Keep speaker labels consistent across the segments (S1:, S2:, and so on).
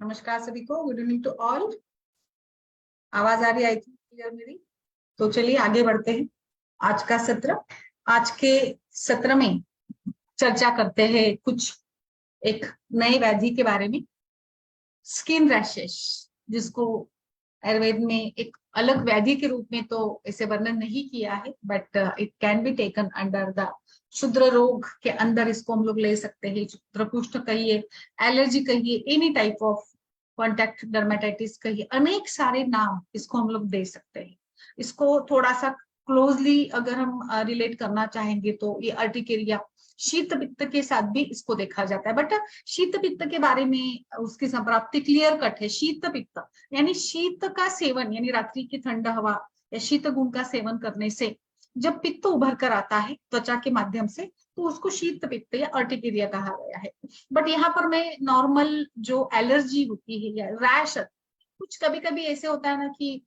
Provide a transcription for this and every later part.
S1: नमस्कार सभी को, गुड इवनिंग टू ऑल। आवाज आ रही आई थी क्लियर मेरी? तो चलिए आगे बढ़ते हैं। आज के सत्र में चर्चा करते हैं कुछ एक नए व्याधि के बारे में, स्किन रैशेस, जिसको आयुर्वेद में एक अलग व्याधि के रूप में तो इसे वर्णन नहीं किया है, but it can be taken under the क्षुद्र रोग के अंदर इसको हम लोग ले सकते हैं। क्षुद्र कुष्ठ कहिए, एलर्जी कहिए, any type of contact dermatitis कहिए, अनेक सारे नाम इसको हम लोग दे सकते हैं। इसको थोड़ा सा क्लोजली अगर हम रिलेट करना चाहेंगे तो ये अर्टिकेरिया, शीत पित्त के साथ भी इसको देखा जाता है। बट शीत पित्त के बारे में उसकी संप्राप्ति क्लियर कट है। शीत पित्त यानी शीत का सेवन, यानी रात्रि की ठंड हवा या शीत गुण का सेवन करने से जब पित्त उभर कर आता है त्वचा के माध्यम से, तो उसको शीत पित्त या अर्टिकेरिया कहा गया है। बट यहाँ पर मैं नॉर्मल जो एलर्जी होती है या रैश, कुछ कभी कभी ऐसे होता है ना कि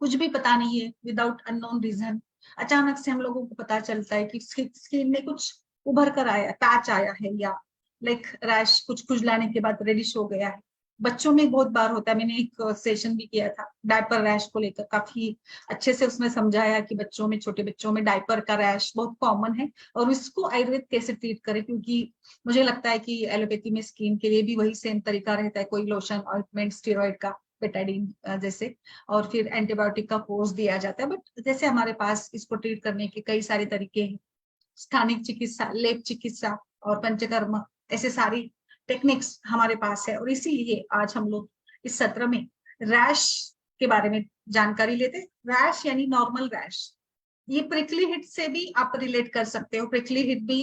S1: कुछ भी पता नहीं है, विदाउट अननोन रीजन अचानक से हम लोगों को पता चलता है कि स्किन में कुछ उभर कर आया, पैच आया है, या लाइक रैश कुछ खुजलाने के बाद रेडिश हो गया है। बच्चों में बहुत बार होता है। मैंने एक सेशन भी किया था डायपर रैश को लेकर, काफी अच्छे से उसमें समझाया कि बच्चों में, छोटे बच्चों में डायपर का रैश बहुत कॉमन है और इसको आयुर्वेद कैसे ट्रीट करे, क्योंकि मुझे लगता है कि एलोपैथी में स्किन के लिए भी वही सेम तरीका रहता है। कोई लोशन, ऑइंटमेंट, स्टेरॉइड का, बेटाडीन जैसे, और फिर एंटीबायोटिक का कोर्स दिया जाता है। बट जैसे हमारे पास इसको ट्रीट करने के कई सारे तरीके हैं, स्थानिक चिकित्सा, लेप चिकित्सा और पंचकर्म, ऐसे सारी टेक्निक्स हमारे पास है। और इसीलिए आज हम लोग इस सत्र में रैश के बारे में जानकारी लेते हैं। रैश यानी नॉर्मल रैश, ये प्रिकली हिट से भी आप रिलेट कर सकते हो। प्रिकली हिट भी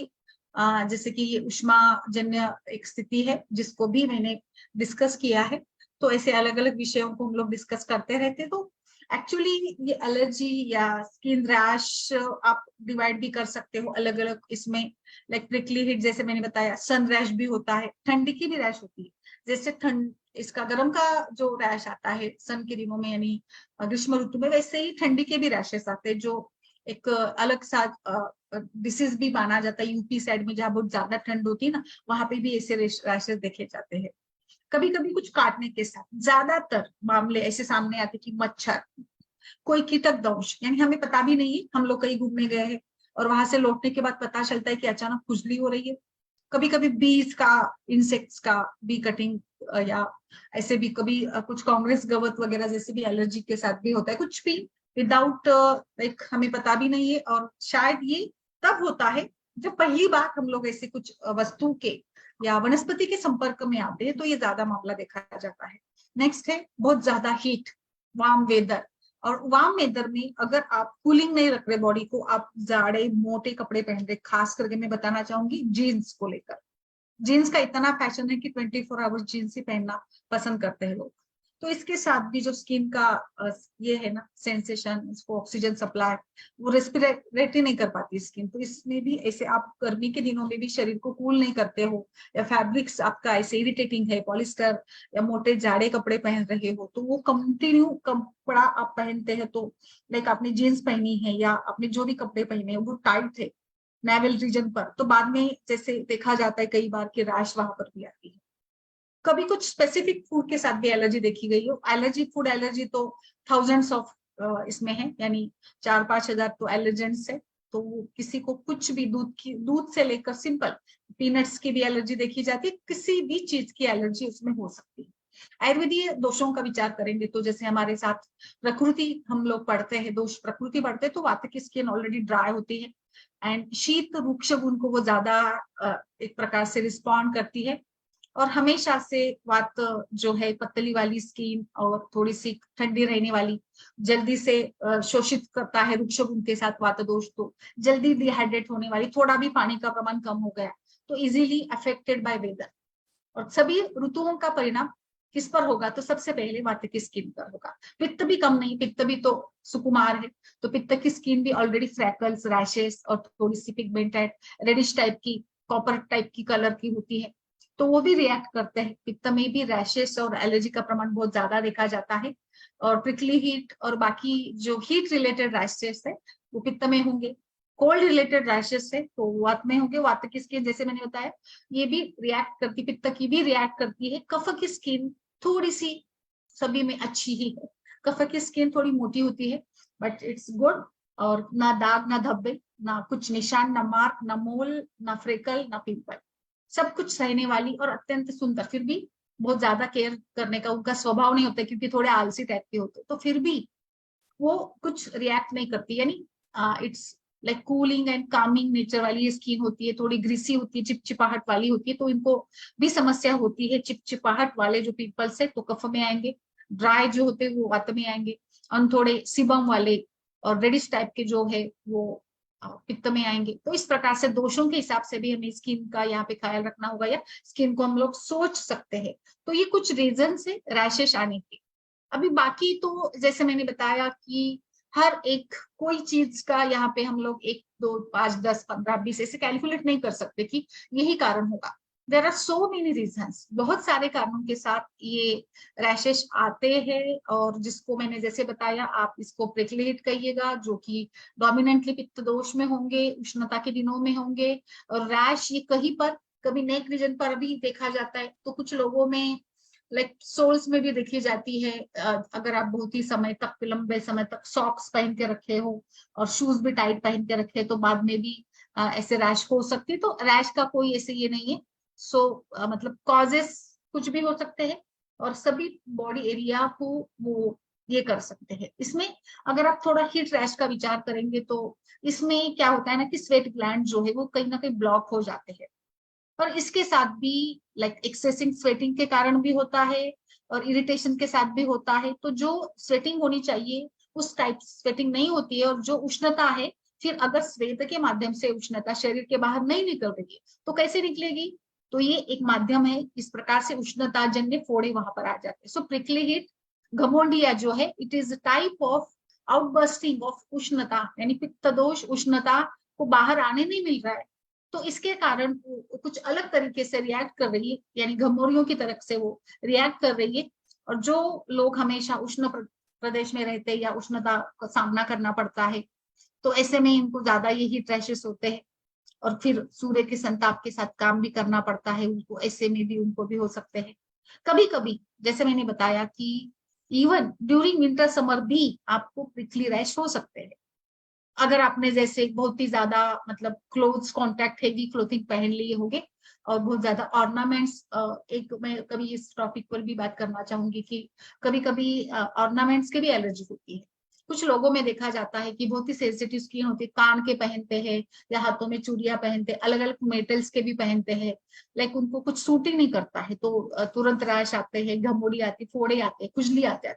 S1: जैसे कि ये उष्मा जन्य एक स्थिति है जिसको भी मैंने डिस्कस किया है। तो ऐसे अलग अलग विषयों को हम लोग डिस्कस करते रहते। तो एक्चुअली ये एलर्जी या स्किन रैश आप डिवाइड भी कर सकते हो अलग अलग इसमें। लाइक प्रिकली हिट जैसे मैंने बताया, सन रैश भी होता है, ठंडी की भी रैश होती है। जैसे ठंड, इसका गर्म का जो रैश आता है सन के दिनों में यानी ग्रीष्म ऋतु में, वैसे ही ठंडी के भी रैशेस आते हैं, जो एक अलग सा डिसीज भी माना जाता है। यूपी साइड में जहाँ बहुत ज्यादा ठंड होती है ना, वहां पे भी ऐसे रैशेस देखे जाते हैं। कभी कभी कुछ काटने के साथ, ज्यादातर मामले ऐसे सामने आते कि मच्छर, कोई कीटक दंश, यानी हमें पता भी नहीं है, हम लोग कहीं घूमने गए हैं और वहां से लौटने के बाद पता चलता है कि अचानक खुजली हो रही है। कभी कभी बीज का, इंसेक्ट्स का, बी कटिंग, या ऐसे भी कभी कुछ कांग्रेस गवत वगैरह जैसे भी एलर्जी के साथ भी होता है। कुछ भी विदाउट लाइक हमें पता भी नहीं है। और शायद ये तब होता है जब पहली बार हम लोग ऐसे कुछ वस्तु के या वनस्पति के संपर्क में आते हैं, तो ये ज्यादा मामला देखा जाता है। नेक्स्ट है बहुत ज्यादा हीट, वार्म वेदर। और वार्म वेदर में अगर आप कूलिंग नहीं रख रहे बॉडी को, आप जाड़े मोटे कपड़े पहन रहे, खास करके मैं बताना चाहूंगी जीन्स को लेकर। जीन्स का इतना फैशन है कि 24 आवर्स जीन्स ही पहनना पसंद करते हैं लोग। तो इसके साथ भी जो स्किन का ये है ना सेंसेशन, इसको ऑक्सीजन सप्लाई, वो रेस्पिरेट नहीं कर पाती स्किन। तो इसमें भी ऐसे आप गर्मी के दिनों में भी शरीर को कूल नहीं करते हो, या फैब्रिक्स आपका ऐसे इरिटेटिंग है, पॉलिस्टर या मोटे जाड़े कपड़े पहन रहे हो, तो वो कंटिन्यू कपड़ा आप पहनते हैं, तो लाइक आपने जीन्स पहनी है या आपने जो भी कपड़े पहने हैं वो टाइट थे नेवल रीजन पर, तो बाद में जैसे देखा जाता है कई बार कि रैश वहां पर भी आती है। कभी कुछ स्पेसिफिक फूड के साथ भी एलर्जी देखी गई हो। एलर्जी, फूड एलर्जी तो थाउजेंड्स ऑफ इसमें है, यानी 4-5 हजार तो एलर्जेंट्स है। तो किसी को कुछ भी, दूध से लेकर सिंपल पीनट्स की भी एलर्जी देखी जाती है, किसी भी चीज की एलर्जी उसमें हो सकती है। आयुर्वेदीय दोषों का विचार करेंगे तो जैसे हमारे साथ प्रकृति हम लोग पढ़ते हैं, दोष प्रकृति पढ़ते हैं, तो वात की स्किन ऑलरेडी ड्राई होती है एंड शीत रूक्ष गुण को वो ज्यादा एक प्रकार से रिस्पॉन्ड करती है। और हमेशा से वात जो है पतली वाली स्किन और थोड़ी सी ठंडी रहने वाली, जल्दी से शोषित करता है रूक्ष गुण के साथ वात दोष। तो जल्दी डिहाइड्रेट होने वाली, थोड़ा भी पानी का प्रमाण कम हो गया तो इजीली अफेक्टेड बाय वेदर। और सभी ऋतुओं का परिणाम किस पर होगा, तो सबसे पहले वात की स्किन पर होगा। पित्त भी कम नहीं, पित्त भी तो सुकुमार है, तो पित्त की स्किन भी ऑलरेडी फ्रैकल्स, रैशेस और थोड़ी सी पिगमेंटेड रेडिश टाइप की, कॉपर टाइप की कलर की होती है, तो वो भी रिएक्ट करते हैं। पित्त में भी रैशेस और एलर्जी का प्रमाण बहुत ज्यादा देखा जाता है। और प्रिकली हीट और बाकी जो हीट रिलेटेड रैशेस है वो पित्त में होंगे। कोल्ड रिलेटेड रैशेस है तो वात में होंगे। वात की स्किन जैसे मैंने बताया ये भी रिएक्ट करती, पित्त की भी रिएक्ट करती है कफ की स्किन थोड़ी सी सभी में अच्छी ही है। कफ की स्किन थोड़ी मोटी होती है बट इट्स गुड, और ना दाग ना धब्बे ना कुछ निशान ना मार्क ना मोल ना फ्रेकल ना पिंपल, सब कुछ सहने वाली और अत्यंत सुंदर। फिर भी बहुत ज्यादा केयर करने का उनका स्वभाव नहीं होता क्योंकि थोड़े आलसी टाइप के होते, तो फिर भी वो कुछ रिएक्ट नहीं करती, यानी it's like cooling and Kameng nature वाली स्किन होती है, थोड़ी ग्रीसी होती है, चिपचिपाहट वाली होती है, तो इनको भी समस्या होती है। चिपचिपाहट वाले जो पिंपल्स है तो कफ में आएंगे, ड्राई जो होते हैं वो वात में आएंगे, और थोड़े सिबम वाले और रेडिश टाइप के जो है वो पित्त में आएंगे। तो इस प्रकार से दोषों के हिसाब से भी हमें स्किन का यहाँ पे ख्याल रखना होगा, या स्किन को हम लोग सोच सकते हैं। तो ये कुछ रीजन है रैशेस आने के। अभी बाकी तो जैसे मैंने बताया कि हर एक कोई चीज का यहाँ पे हम लोग 1 2 5 10 15 20 ऐसे कैलकुलेट नहीं कर सकते कि यही कारण होगा। There are so many reasons, बहुत सारे कारणों के साथ ये रैशेस आते हैं। और जिसको मैंने जैसे बताया, आप इसको प्रिकली हिट कहिएगा, जो कि डोमिनेंटली पित्त दोष में होंगे, उष्णता के दिनों में होंगे। और रैश ये कहीं पर कभी नेक रीजन पर भी देखा जाता है, तो कुछ लोगों में लाइक सोल्स में भी देखी जाती है। अगर आप बहुत ही समय तक, लंबे समय तक सॉक्स पहन के रखे हो और शूज भी टाइट पहन के रखे, तो बाद में भी ऐसे रैश हो सकती है। तो रैश का कोई ऐसे ये नहीं है। सो मतलब कॉजेस कुछ भी हो सकते हैं और सभी बॉडी एरिया को वो ये कर सकते हैं। इसमें अगर आप थोड़ा हीट रैश का विचार करेंगे तो इसमें क्या होता है ना कि स्वेट ग्लैंड जो है वो कहीं ना कहीं ब्लॉक हो जाते हैं, और इसके साथ भी लाइक एक्सेसिव स्वेटिंग के कारण भी होता है और इरिटेशन के साथ भी होता है। तो जो स्वेटिंग होनी चाहिए उस टाइप स्वेटिंग नहीं होती है, और जो उष्णता है, फिर अगर स्वेद के माध्यम से उष्णता शरीर के बाहर नहीं निकल रही है तो कैसे निकलेगी? तो ये एक माध्यम है, इस प्रकार से उष्णता जन्य फोड़े वहां पर आ जाते हैं। सो प्रिकली हिट घमोंडिया जो है, it is type of outbursting of उष्णता, यानी पित्त दोष उष्णता को बाहर आने नहीं मिल रहा है, तो इसके कारण वो कुछ अलग तरीके से रिएक्ट कर रही है, यानी घमौरियों की तरफ से वो रिएक्ट कर रही है। और जो लोग हमेशा उष्ण प्रदेश में रहते हैं या उष्णता का सामना करना पड़ता है, तो ऐसे में इनको ज्यादा ये हीट रैशेस होते हैं। और फिर सूर्य के संताप के साथ काम भी करना पड़ता है उनको, ऐसे में भी उनको भी हो सकते हैं। कभी कभी जैसे मैंने बताया कि इवन ड्यूरिंग विंटर समर भी आपको प्रिकली रैश हो सकते हैं, अगर आपने जैसे बहुत ही ज्यादा मतलब क्लोथ्स कॉन्टैक्ट हेवी क्लोथिंग पहन लिए होंगे और बहुत ज्यादा ऑर्नामेंट्स। एक मैं कभी इस टॉपिक पर भी बात करना चाहूंगी कि कभी कभी ऑर्नामेंट्स के भी एलर्जी होती है। कुछ लोगों में देखा जाता है कि बहुत ही सेंसिटिव स्किन होती है, कान के पहनते हैं या हाथों में चूड़ियां पहनते हैं, अलग अलग मेटल्स के भी पहनते हैं, लाइक उनको कुछ सूट ही नहीं करता है, तो तुरंत रैश आते हैं, घमोड़ी आती, फोड़े आते हैं, खुजली आते हैं।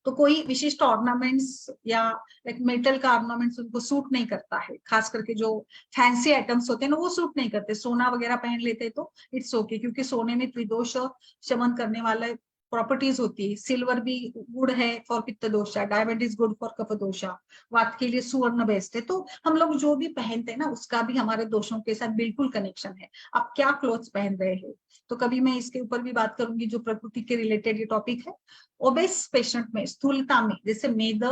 S1: तो कोई विशिष्ट ऑर्नामेंट्स या लाइक मेटल का ऑर्नामेंट्स उनको सूट नहीं करता है, खास करके जो फैंसी आइटम्स होते हैं ना वो सूट नहीं करते। सोना वगैरह पहन लेते तो इट्स ओके, क्योंकि सोने में त्रिदोष शमन करने वाला प्रॉपर्टीज होती है। सिल्वर भी गुड है for pitta dosha, diamond is good for kapha dosha, वात के लिए सुवर्ण बेस्ट है। तो हम लोग जो भी पहनते हैं ना उसका भी हमारे दोषों के साथ बिल्कुल कनेक्शन है। आप क्या क्लोथ्स पहन रहे हैं, तो कभी मैं इसके ऊपर भी बात करूंगी, जो प्रकृति के रिलेटेड ये टॉपिक है। ओबेस पेशेंट में स्थूलता में जैसे मेद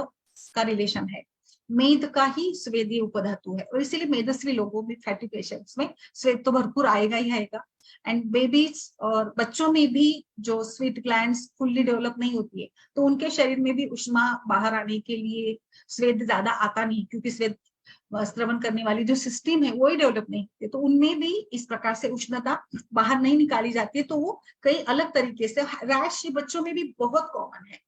S1: का रिलेशन है, मेद का ही स्वेदीय उपधातु है, और इसीलिए मेदस्वी लोगों में, फैटी पेशेंट्स में स्वेद तो भरपूर आएगा ही आएगा। एंड बेबीज और बच्चों में भी जो स्वीट ग्लैंड्स फुल्ली डेवलप नहीं होती है, तो उनके शरीर में भी उष्मा बाहर आने के लिए स्वेद ज्यादा आता नहीं, क्योंकि स्वेद स्रवण करने वाली जो सिस्टम है वो ही डेवलप नहीं होती, तो उनमें भी इस प्रकार से उष्णता बाहर नहीं निकाली जाती है। तो वो कई अलग तरीके से रैश बच्चों में भी बहुत कॉमन है,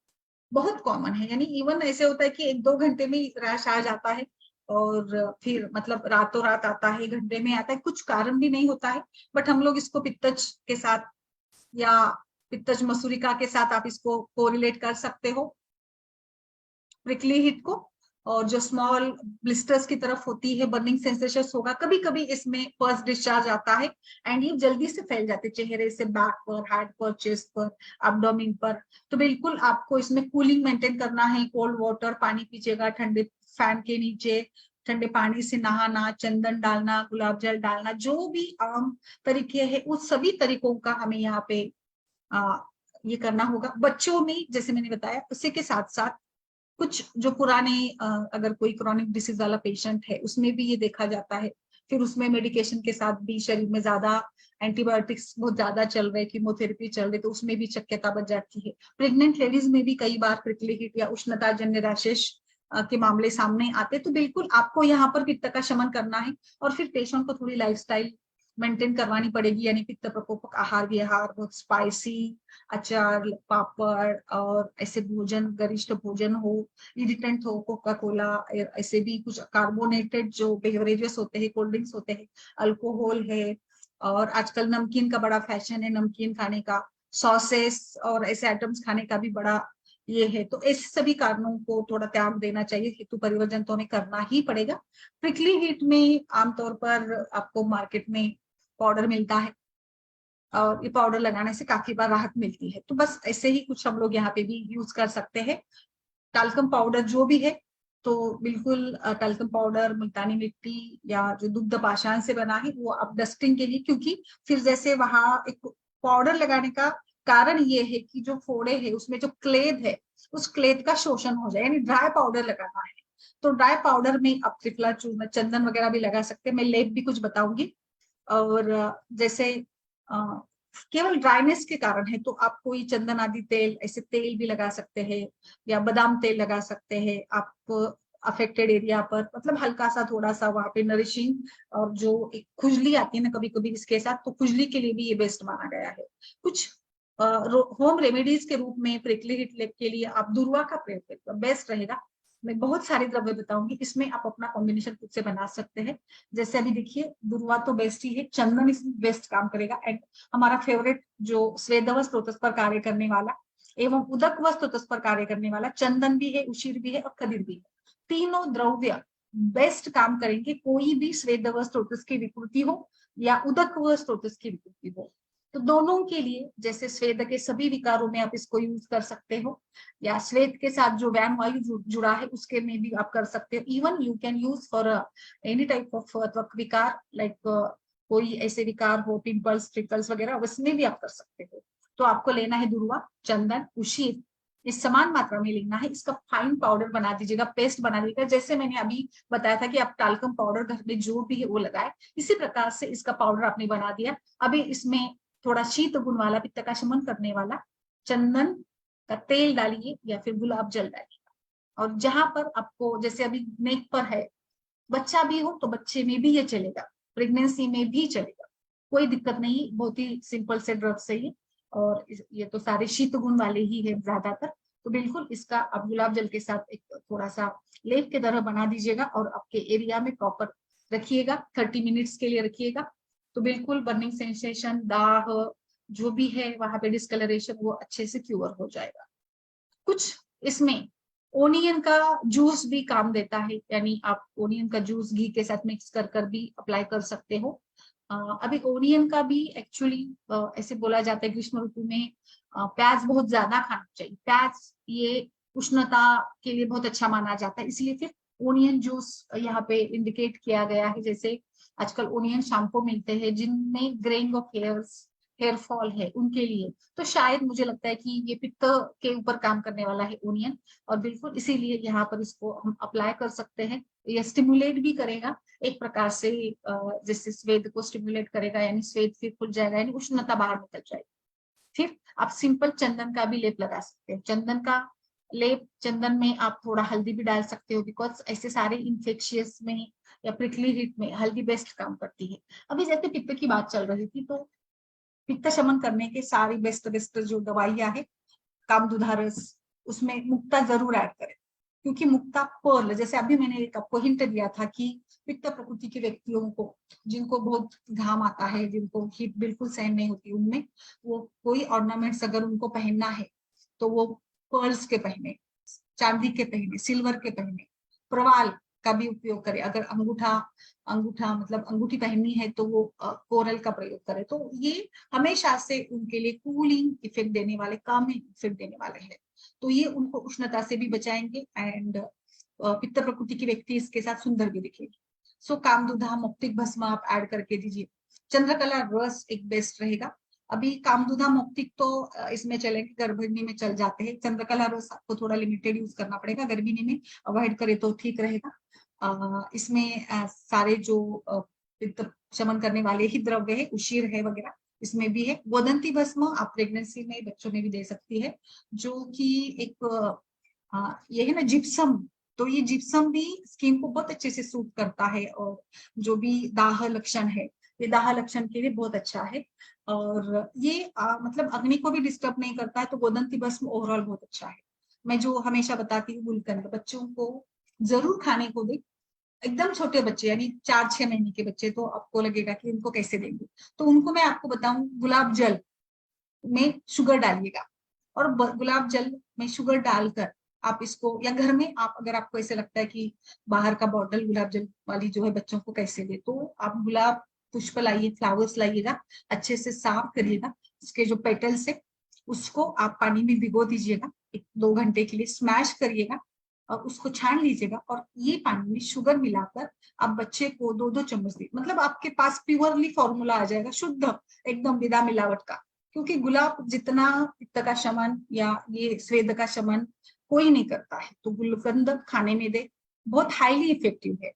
S1: बहुत कॉमन है। यानी इवन ऐसे होता है कि 1 2 घंटे में रैश आ जाता है, और फिर मतलब रातों रात आता है, घंटे में आता है, कुछ कारण भी नहीं होता है। बट हम लोग इसको पित्तज के साथ या पित्तज मसूरिका के साथ आप इसको कोरिलेट कर सकते हो, प्रिकली हिट को। और जो स्मॉल ब्लिस्टर्स की तरफ होती है, बर्निंग सेंसेशन होगा, कभी कभी इसमें पस डिस्चार्ज आता है एंड ये जल्दी से फैल जाते चेहरे से बैक पर, हार्ट पर, चेस्ट पर, एब्डोमेन पर। तो बिल्कुल आपको इसमें कूलिंग मेंटेन करना है, कोल्ड वाटर पानी पीजिएगा, ठंडे फैन के नीचे ठंडे पानी से नहाना, चंदन डालना, गुलाब जल डालना, जो भी आम तरीके हैं उस सभी तरीकों का हमें यहाँ पे ये करना होगा। बच्चों में जैसे मैंने बताया, उसी के साथ साथ कुछ जो पुराने अगर कोई क्रॉनिक डिसीज वाला पेशेंट है उसमें भी ये देखा जाता है। फिर उसमें मेडिकेशन के साथ भी शरीर में ज्यादा एंटीबायोटिक्स बहुत ज्यादा चल रहे, कीमोथेरेपी चल रही, तो उसमें भी शक्यता बढ़ जाती है। प्रेग्नेंट लेडीज में भी कई बार प्रिकली हीट या उष्णता जन्य रैशेस के मामले सामने आते, तो बिल्कुल आपको यहाँ पर पित्त का शमन करना है। और फिर पेशेंट को थोड़ी लाइफस्टाइल मेंटेन करवानी पड़ेगी, यानी पित्त प्रकोपक आहार विहार, बहुत स्पाइसी अचार, पापड़ और ऐसे भोजन, गरिष्ठ भोजन हो, इरिटेंट हो, कोका कोला, ऐसे भी कुछ कार्बोनेटेड जो बेवरेजेस होते हैं, कोल्ड ड्रिंक्स होते हैं, अल्कोहल है, और आजकल नमकीन का बड़ा फैशन है, नमकीन खाने का, सॉसेस और ऐसे आइटम्स खाने का भी बड़ा ये है। तो ऐसे सभी कारणों को थोड़ा त्याग देना चाहिए, हेतु परिवर्जन तो हमें करना ही पड़ेगा। प्रिकली हीट में आमतौर पर आपको मार्केट में पाउडर मिलता है, और ये पाउडर लगाने से काफी बार राहत मिलती है। तो बस ऐसे ही कुछ हम लोग यहाँ पे भी यूज कर सकते हैं। टाल्कम पाउडर जो भी है, तो बिल्कुल टाल्कम पाउडर मुल्तानी मिट्टी या जो दुग्ध पाषाण से बना है वो आप डस्टिंग के लिए, क्योंकि फिर जैसे वहां एक पाउडर लगाने का कारण ये है कि जो फोड़े है उसमें जो क्लेद है, उस क्लेद का शोषण हो जाए, यानी ड्राई पाउडर लगाना है। तो ड्राई पाउडर में आप त्रिफला चूर्ण, चंदन वगैरह भी लगा सकते हैं, मैं लेप भी कुछ बताऊंगी। और जैसे केवल ड्राइनेस के कारण है तो आप कोई चंदन आदि तेल, ऐसे तेल भी लगा सकते हैं, या बादाम तेल लगा सकते हैं आप अफेक्टेड एरिया पर, मतलब हल्का सा थोड़ा सा वहां पे नरिशिंग। और जो एक खुजली आती है ना कभी कभी इसके साथ, तो खुजली के लिए भी ये बेस्ट माना गया है। कुछ होम रेमेडीज के रूप में प्रिकली हीट के लिए आप दुर्वा का प्रयोग करें, बेस्ट रहेगा। मैं बहुत सारे द्रव्य बताऊंगी, इसमें आप अपना कॉम्बिनेशन खुद से बना सकते हैं। जैसे अभी देखिए, दुर्वा तो बेस्ट ही है, चंदन इसमें बेस्ट काम करेगा। एंड हमारा फेवरेट जो स्वेदव स्रोतस पर कार्य करने वाला एवं उदक व स्रोतस पर कार्य करने वाला चंदन भी है, उशीर भी है और खदीर भी है। तीनों द्रव्य बेस्ट काम करेंगे, कोई भी स्वेदव स्रोतस की विकृति हो या उदक व स्रोतस की विकृति हो। तो दोनों के लिए, जैसे स्वेद के सभी विकारों में आप इसको यूज कर सकते हो, या श्वेत के साथ जो व्यान वायु जुड़ा है उसके में भी आप कर सकते हो। Even you can use for any type of त्वक विकार, लाइक कोई ऐसे विकार हो, पिंपल्स, ट्रिकल्स वगैरह, उसमें भी आप कर सकते हो। तो आपको लेना है दुर्वा, चंदन, उशीर, इस समान मात्रा में लेना है। इसका फाइन पाउडर बना दीजिएगा, पेस्ट बना दीजिएगा। जैसे मैंने अभी बताया था कि आप टाल्कम पाउडर घर में जो भी है वो लगाए, इसी प्रकार से इसका पाउडर आपने बना दिया। अभी इसमें थोड़ा शीत गुण वाला, पित्त का शमन करने वाला चंदन का तेल डालिए या फिर गुलाब जल डालिए। और जहां पर आपको, जैसे अभी नेक पर है, बच्चा भी हो तो बच्चे में भी ये चलेगा, प्रेगनेंसी में भी चलेगा, कोई दिक्कत नहीं। बहुत ही सिंपल से ड्रग से ही, और ये तो सारे शीत गुण वाले ही है ज्यादातर। तो बिल्कुल इसका आप गुलाब जल के साथ एक थोड़ा सा लेप की तरह बना दीजिएगा और आपके एरिया में प्रॉपर रखिएगा, 30 मिनट्स के लिए रखिएगा। तो बिल्कुल बर्निंग सेंसेशन, दाह जो भी है वहां पे, डिस्कलरेशन, वो अच्छे से क्योर हो जाएगा। कुछ इसमें ओनियन का जूस भी काम देता है, यानी आप ओनियन का जूस घी के साथ मिक्स कर कर भी अप्लाई कर सकते हो। अभी ओनियन का भी एक्चुअली ऐसे बोला जाता है ग्रीष्म ऋतु में प्याज बहुत ज्यादा खाना चाहिए। प्याज ये उष्णता के लिए बहुत अच्छा माना जाता है, इसलिए फिर ओनियन जूस यहाँ पे इंडिकेट किया गया है। जैसे आजकल ओनियन शैम्पू मिलते हैं जिनमें ग्रेइंग ऑफ हेयर फॉल है उनके लिए, तो शायद मुझे लगता है कि ये पित्त के ऊपर काम करने वाला है ओनियन, और बिल्कुल इसीलिए यहाँ पर इसको हम अप्लाई कर सकते हैं। ये स्टिमुलेट भी करेगा एक प्रकार से, जैसे स्वेद को स्टिमुलेट करेगा, यानी स्वेद फिर खुल जाएगा, यानी उष्णता बाहर निकल जाएगी। फिर आप सिंपल चंदन का भी लेप लगा सकते हैं। चंदन का लेप, चंदन में आप थोड़ा हल्दी भी डाल सकते हो, बिकॉज ऐसे सारे इन्फेक्शियस में या प्रिकली हीट में हल्दी बेस्ट काम करती है। अभी जैसे पित्त की बात चल रही थी, तो पित्त शमन करने के सारी बेस्ट बेस्ट जो दवाइयां है, कामदुधा रस, उसमें मुक्ता जरूर ऐड करें, क्योंकि मुक्ता पर्ल, जैसे अभी मैंने एक आपको हिंट दिया था कि पित्त प्रकृति के व्यक्तियों को, जिनको बहुत घाम आता है, जिनको हीट बिल्कुल सहन नहीं होती, उनमें वो कोई ऑर्नामेंट्स अगर उनको पहनना है तो वो पर्ल्स के पहने, चांदी के पहने, सिल्वर के पहने, प्रवाल का भी उपयोग करें। अगर अंगूठा अंगूठा मतलब अंगूठी पहननी है तो वो कोरल का प्रयोग करें। तो ये हमेशा से उनके लिए कूलिंग इफेक्ट देने वाले, कामिंग इफेक्ट देने वाले हैं। तो ये उनको उष्णता से भी बचाएंगे, एंड पित्त प्रकृति की व्यक्ति इसके साथ सुंदर भी दिखेगी। सो कामदुधा मौक्तिक भस्म आप ऐड करके दीजिए। चंद्रकला रस एक बेस्ट रहेगा। अभी कामदुधा मौक्तिक तो इसमें चलेंगे, गर्भिणी में चल जाते हैं। चंद्रकला रस आपको थोड़ा लिमिटेड यूज करना पड़ेगा, गर्भिणी में अवॉइड करे तो ठीक रहेगा। इसमें सारे जो पित्त शमन करने वाले ही द्रव्य है, उशीर है वगैरह, इसमें भी है। गोदंती भस्म आप प्रेगनेंसी में बच्चों में भी दे सकती है, जो कि एक ये है ना जिप्सम, तो ये जिप्सम भी स्किन को बहुत अच्छे से सूट करता है, और जो भी दाह लक्षण है, ये दाह लक्षण के लिए बहुत अच्छा है। और ये मतलब अग्नि को भी डिस्टर्ब नहीं करता है, तो गोदंती भस्म ओवरऑल बहुत अच्छा है। मैं जो हमेशा बताती हूँ, गुलकंद बच्चों को जरूर खाने को दे। एकदम छोटे बच्चे यानी 4-6 महीने के बच्चे, तो आपको लगेगा कि उनको कैसे देंगे, तो उनको मैं आपको बताऊं, गुलाब जल में शुगर डालिएगा, और गुलाब जल में शुगर डालकर आप इसको, या घर में आप, अगर आपको ऐसे लगता है कि बाहर का बॉटल गुलाब जल वाली जो है बच्चों को कैसे दे, तो आप गुलाब पुष्प लाइए, फ्लावर्स लाइएगा, अच्छे से साफ करिएगा, उसके जो पेटल्स है उसको आप पानी में भिगो दीजिएगा, 1-2 घंटे के लिए स्मैश करिएगा, और उसको छान लीजिएगा, और ये पानी में शुगर मिलाकर आप बच्चे को 2-2 चम्मच दी, मतलब आपके पास प्योरली फॉर्मूला आ जाएगा, शुद्ध एकदम बिना मिलावट का। क्योंकि गुलाब जितना पित्त का शमन या ये स्वेद का शमन कोई नहीं करता है, तो गुलकंद खाने में दे, बहुत हाईली इफेक्टिव है,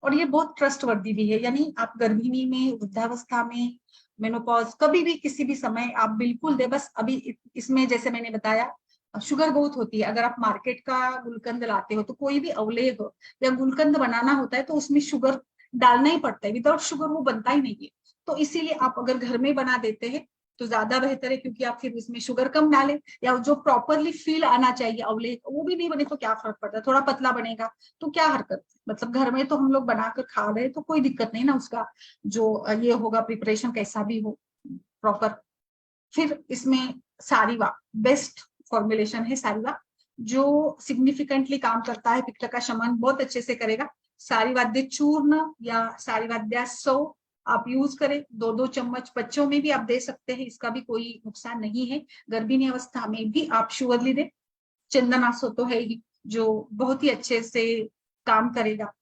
S1: और ये बहुत ट्रस्टवर्दी भी है। यानी आप गर्भिणी में, वृद्धावस्था में, मेनोपॉज, कभी भी किसी भी समय आप बिल्कुल दे। बस अभी इसमें जैसे मैंने बताया, शुगर बहुत होती है। अगर आप मार्केट का गुलकंद लाते हो, तो कोई भी अवलेह या गुलकंद बनाना होता है तो उसमें शुगर डालना ही पड़ता है, विदाउट शुगर वो बनता ही नहीं है। तो इसीलिए आप अगर घर में बना देते हैं तो ज्यादा बेहतर है, क्योंकि आप फिर इसमें शुगर कम डालें, या जो प्रॉपरली फील आना चाहिए अवलेह, वो भी नहीं बने तो क्या फर्क पड़ता है, थोड़ा पतला बनेगा तो क्या हरकत, मतलब घर में तो हम लोग बनाकर खा रहे हैं, तो कोई दिक्कत नहीं ना, उसका जो ये होगा प्रिपरेशन कैसा भी हो प्रॉपर। फिर इसमें सारीवा बेस्ट फॉर्मुलेशन है, सारीवा जो सिग्निफिकेंटली काम करता है, पित्त का शमन बहुत अच्छे से करेगा। सारीवाद्य चूर्ण या सारीवाद्या सौ आप यूज करें, 2-2 चम्मच बच्चों में भी आप दे सकते हैं, इसका भी कोई नुकसान नहीं है। गर्भिणी अवस्था में भी आप श्योरली दें। चंदनासो तो है ही, जो बहुत ही अच्छे से काम करेगा।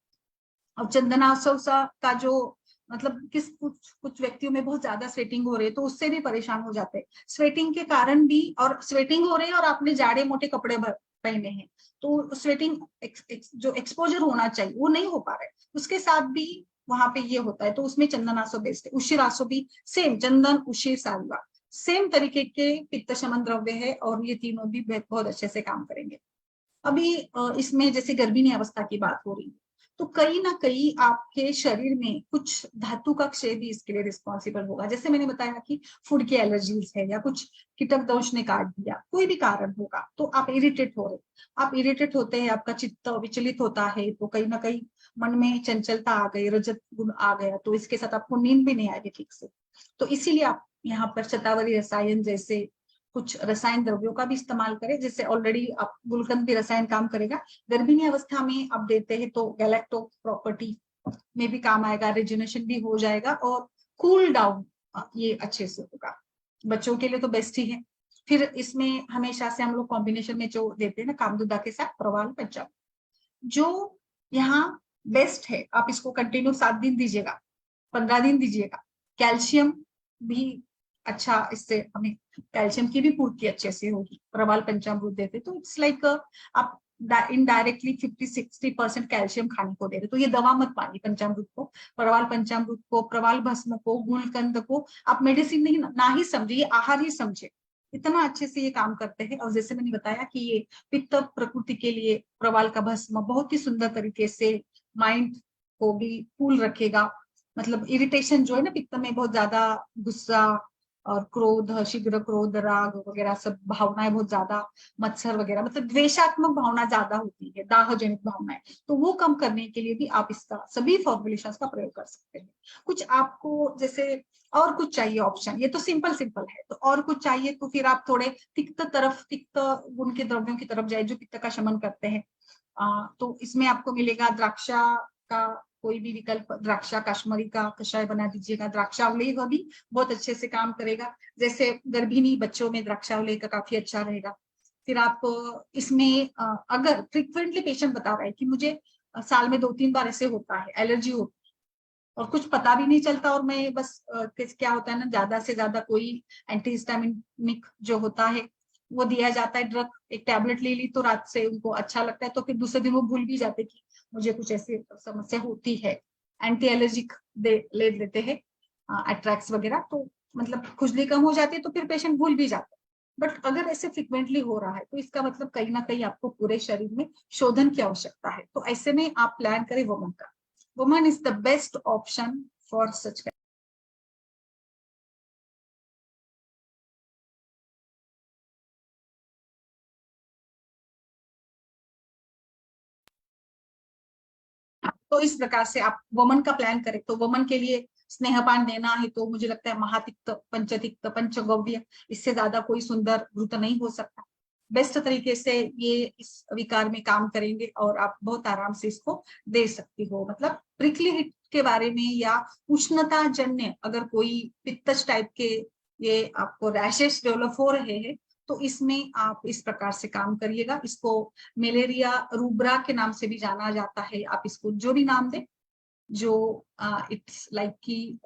S1: और चंदनासव का जो मतलब कुछ कुछ व्यक्तियों में बहुत ज्यादा स्वेटिंग हो रही है, तो उससे भी परेशान हो जाते हैं, स्वेटिंग के कारण भी, और स्वेटिंग हो रही है और आपने जाड़े मोटे कपड़े पहने हैं, तो स्वेटिंग जो एक्सपोजर होना चाहिए वो नहीं हो पा रहा है, उसके साथ भी वहां पे ये होता है, तो उसमें चंदनासो बेस्ट है। उशिरासो भी सेम, चंदन, उशिर, सालवा सेम तरीके के पित्त शमन द्रव्य है, और ये तीनों भी बहुत अच्छे से काम करेंगे। अभी इसमें जैसे गर्भिणी अवस्था की बात हो रही है, तो कहीं ना कहीं आपके शरीर में कुछ धातु का क्षय भी इसके लिए रिस्पॉन्सिबल होगा। जैसे मैंने बताया कि फूड की एलर्जीज है, या कुछ कीटक दोष ने काट दिया, कोई भी कारण होगा, तो आप इरिटेट हो रहे, आप इरिटेट होते हैं, आपका चित्त विचलित होता है, तो कहीं ना कहीं मन में चंचलता आ गई, रजत गुण आ गया, तो इसके साथ आपको नींद भी नहीं आएगी ठीक से। तो इसीलिए आप यहाँ पर शतावरी रसायन जैसे कुछ रसायन द्रव्यों का भी इस्तेमाल करें, जिससे ऑलरेडी आप गुलकंद भी रसायन काम करेगा। गर्भिणी अवस्था में आप देते हैं तो गैलेक्टो प्रॉपर्टी में भी काम आएगा, रेजुनेशन भी हो जाएगा, और कूल डाउन ये अच्छे से होगा, बच्चों के लिए तो बेस्ट ही है। फिर इसमें हमेशा से हम लोग कॉम्बिनेशन में जो देते हैं ना, कामदुदा के साथ प्रवाल पंचामृत, जो यहाँ बेस्ट है, आप इसको कंटिन्यू 7 दिन दीजिएगा, 15 दिन दीजिएगा। कैल्शियम भी अच्छा, इससे हमें कैल्शियम की भी पूर्ति अच्छे से होगी। प्रवाल पंचामृत देते तो इट्स लाइक आप इनडायरेक्टली 50-60% कैल्शियम खाने को दे रहे, तो ये दवा मत पानी पंचामृत को, प्रवाल पंचामृत को, प्रवाल भस्म को, गुलकंद को आप मेडिसिन नहीं ना ही समझे, ये आहार ही समझे, इतना अच्छे से ये काम करते हैं। और जैसे मैंने बताया कि ये पित्त प्रकृति के लिए प्रवाल का भस्म बहुत ही सुंदर तरीके से माइंड को भी कूल रखेगा, मतलब इरिटेशन जो है ना पित्त में, बहुत ज्यादा गुस्सा और क्रोध, शीघ्र क्रोध, राग वगैरह सब भावनाएं बहुत ज्यादा, मत्सर वगैरह, मतलब द्वेषात्मक भावना ज्यादा होती है, दाह जनित भावनाएं, तो वो कम करने के लिए भी आप इसका सभी फॉर्मुलेशंस का प्रयोग कर सकते हैं। कुछ आपको जैसे और कुछ चाहिए ऑप्शन, ये तो सिंपल सिंपल है, तो और कुछ चाहिए तो फिर आप थोड़े तिक्त गुण के द्रव्यों की तरफ जाए, जो पित्त का शमन करते हैं। तो इसमें आपको मिलेगा द्राक्षा का कोई भी विकल्प, द्राक्षा काश्मीरी का कषाय बना दीजिएगा, द्राक्षावलेह भी बहुत अच्छे से काम करेगा, जैसे गर्भिणी बच्चों में द्राक्षावलेह का काफी अच्छा रहेगा। फिर आप इसमें अगर फ्रिक्वेंटली पेशेंट बता रहा है कि मुझे साल में 2-3 बार ऐसे होता है, एलर्जी होती है और कुछ पता भी नहीं चलता, और मैं बस क्या होता है ना, ज्यादा से ज्यादा कोई एंटी हिस्टामिनिक जो होता है वो दिया जाता है, ड्रग, एक टैबलेट ले ली तो रात से उनको अच्छा लगता है, तो फिर दूसरे दिन वो भूल भी जाते कि मुझे कुछ ऐसी समस्या होती है। एंटी एलर्जिक ले लेते हैं, एट्रैक्स वगैरह, तो मतलब खुजली कम हो जाती है, तो फिर पेशेंट भूल भी जाता है। बट अगर ऐसे फ्रिक्वेंटली हो रहा है तो इसका मतलब कहीं ना कहीं आपको पूरे शरीर में शोधन की आवश्यकता है। तो ऐसे में आप प्लान करें वुमन का। Woman is the best option for such. तो इस प्रकार से आप वमन का प्लान करें। तो वमन के लिए स्नेहपान देना है तो मुझे लगता है महातिक्त, पंचतिक्त, पंचगव्य, इससे ज्यादा कोई सुंदर व्रत नहीं हो सकता। बेस्ट तरीके से ये इस विकार में काम करेंगे और आप बहुत आराम से इसको दे सकती हो। मतलब प्रिकली हिट के बारे में या उष्णता जन्य अगर कोई पित्तज टाइप के ये आपको रैशेस डेवलप हो रहे हैं तो इसमें आप इस प्रकार से काम करिएगा। इसको मलेरिया रूब्रा के नाम से भी जाना जाता है, आप इसको जो भी नाम दें। जो इट्स लाइक कि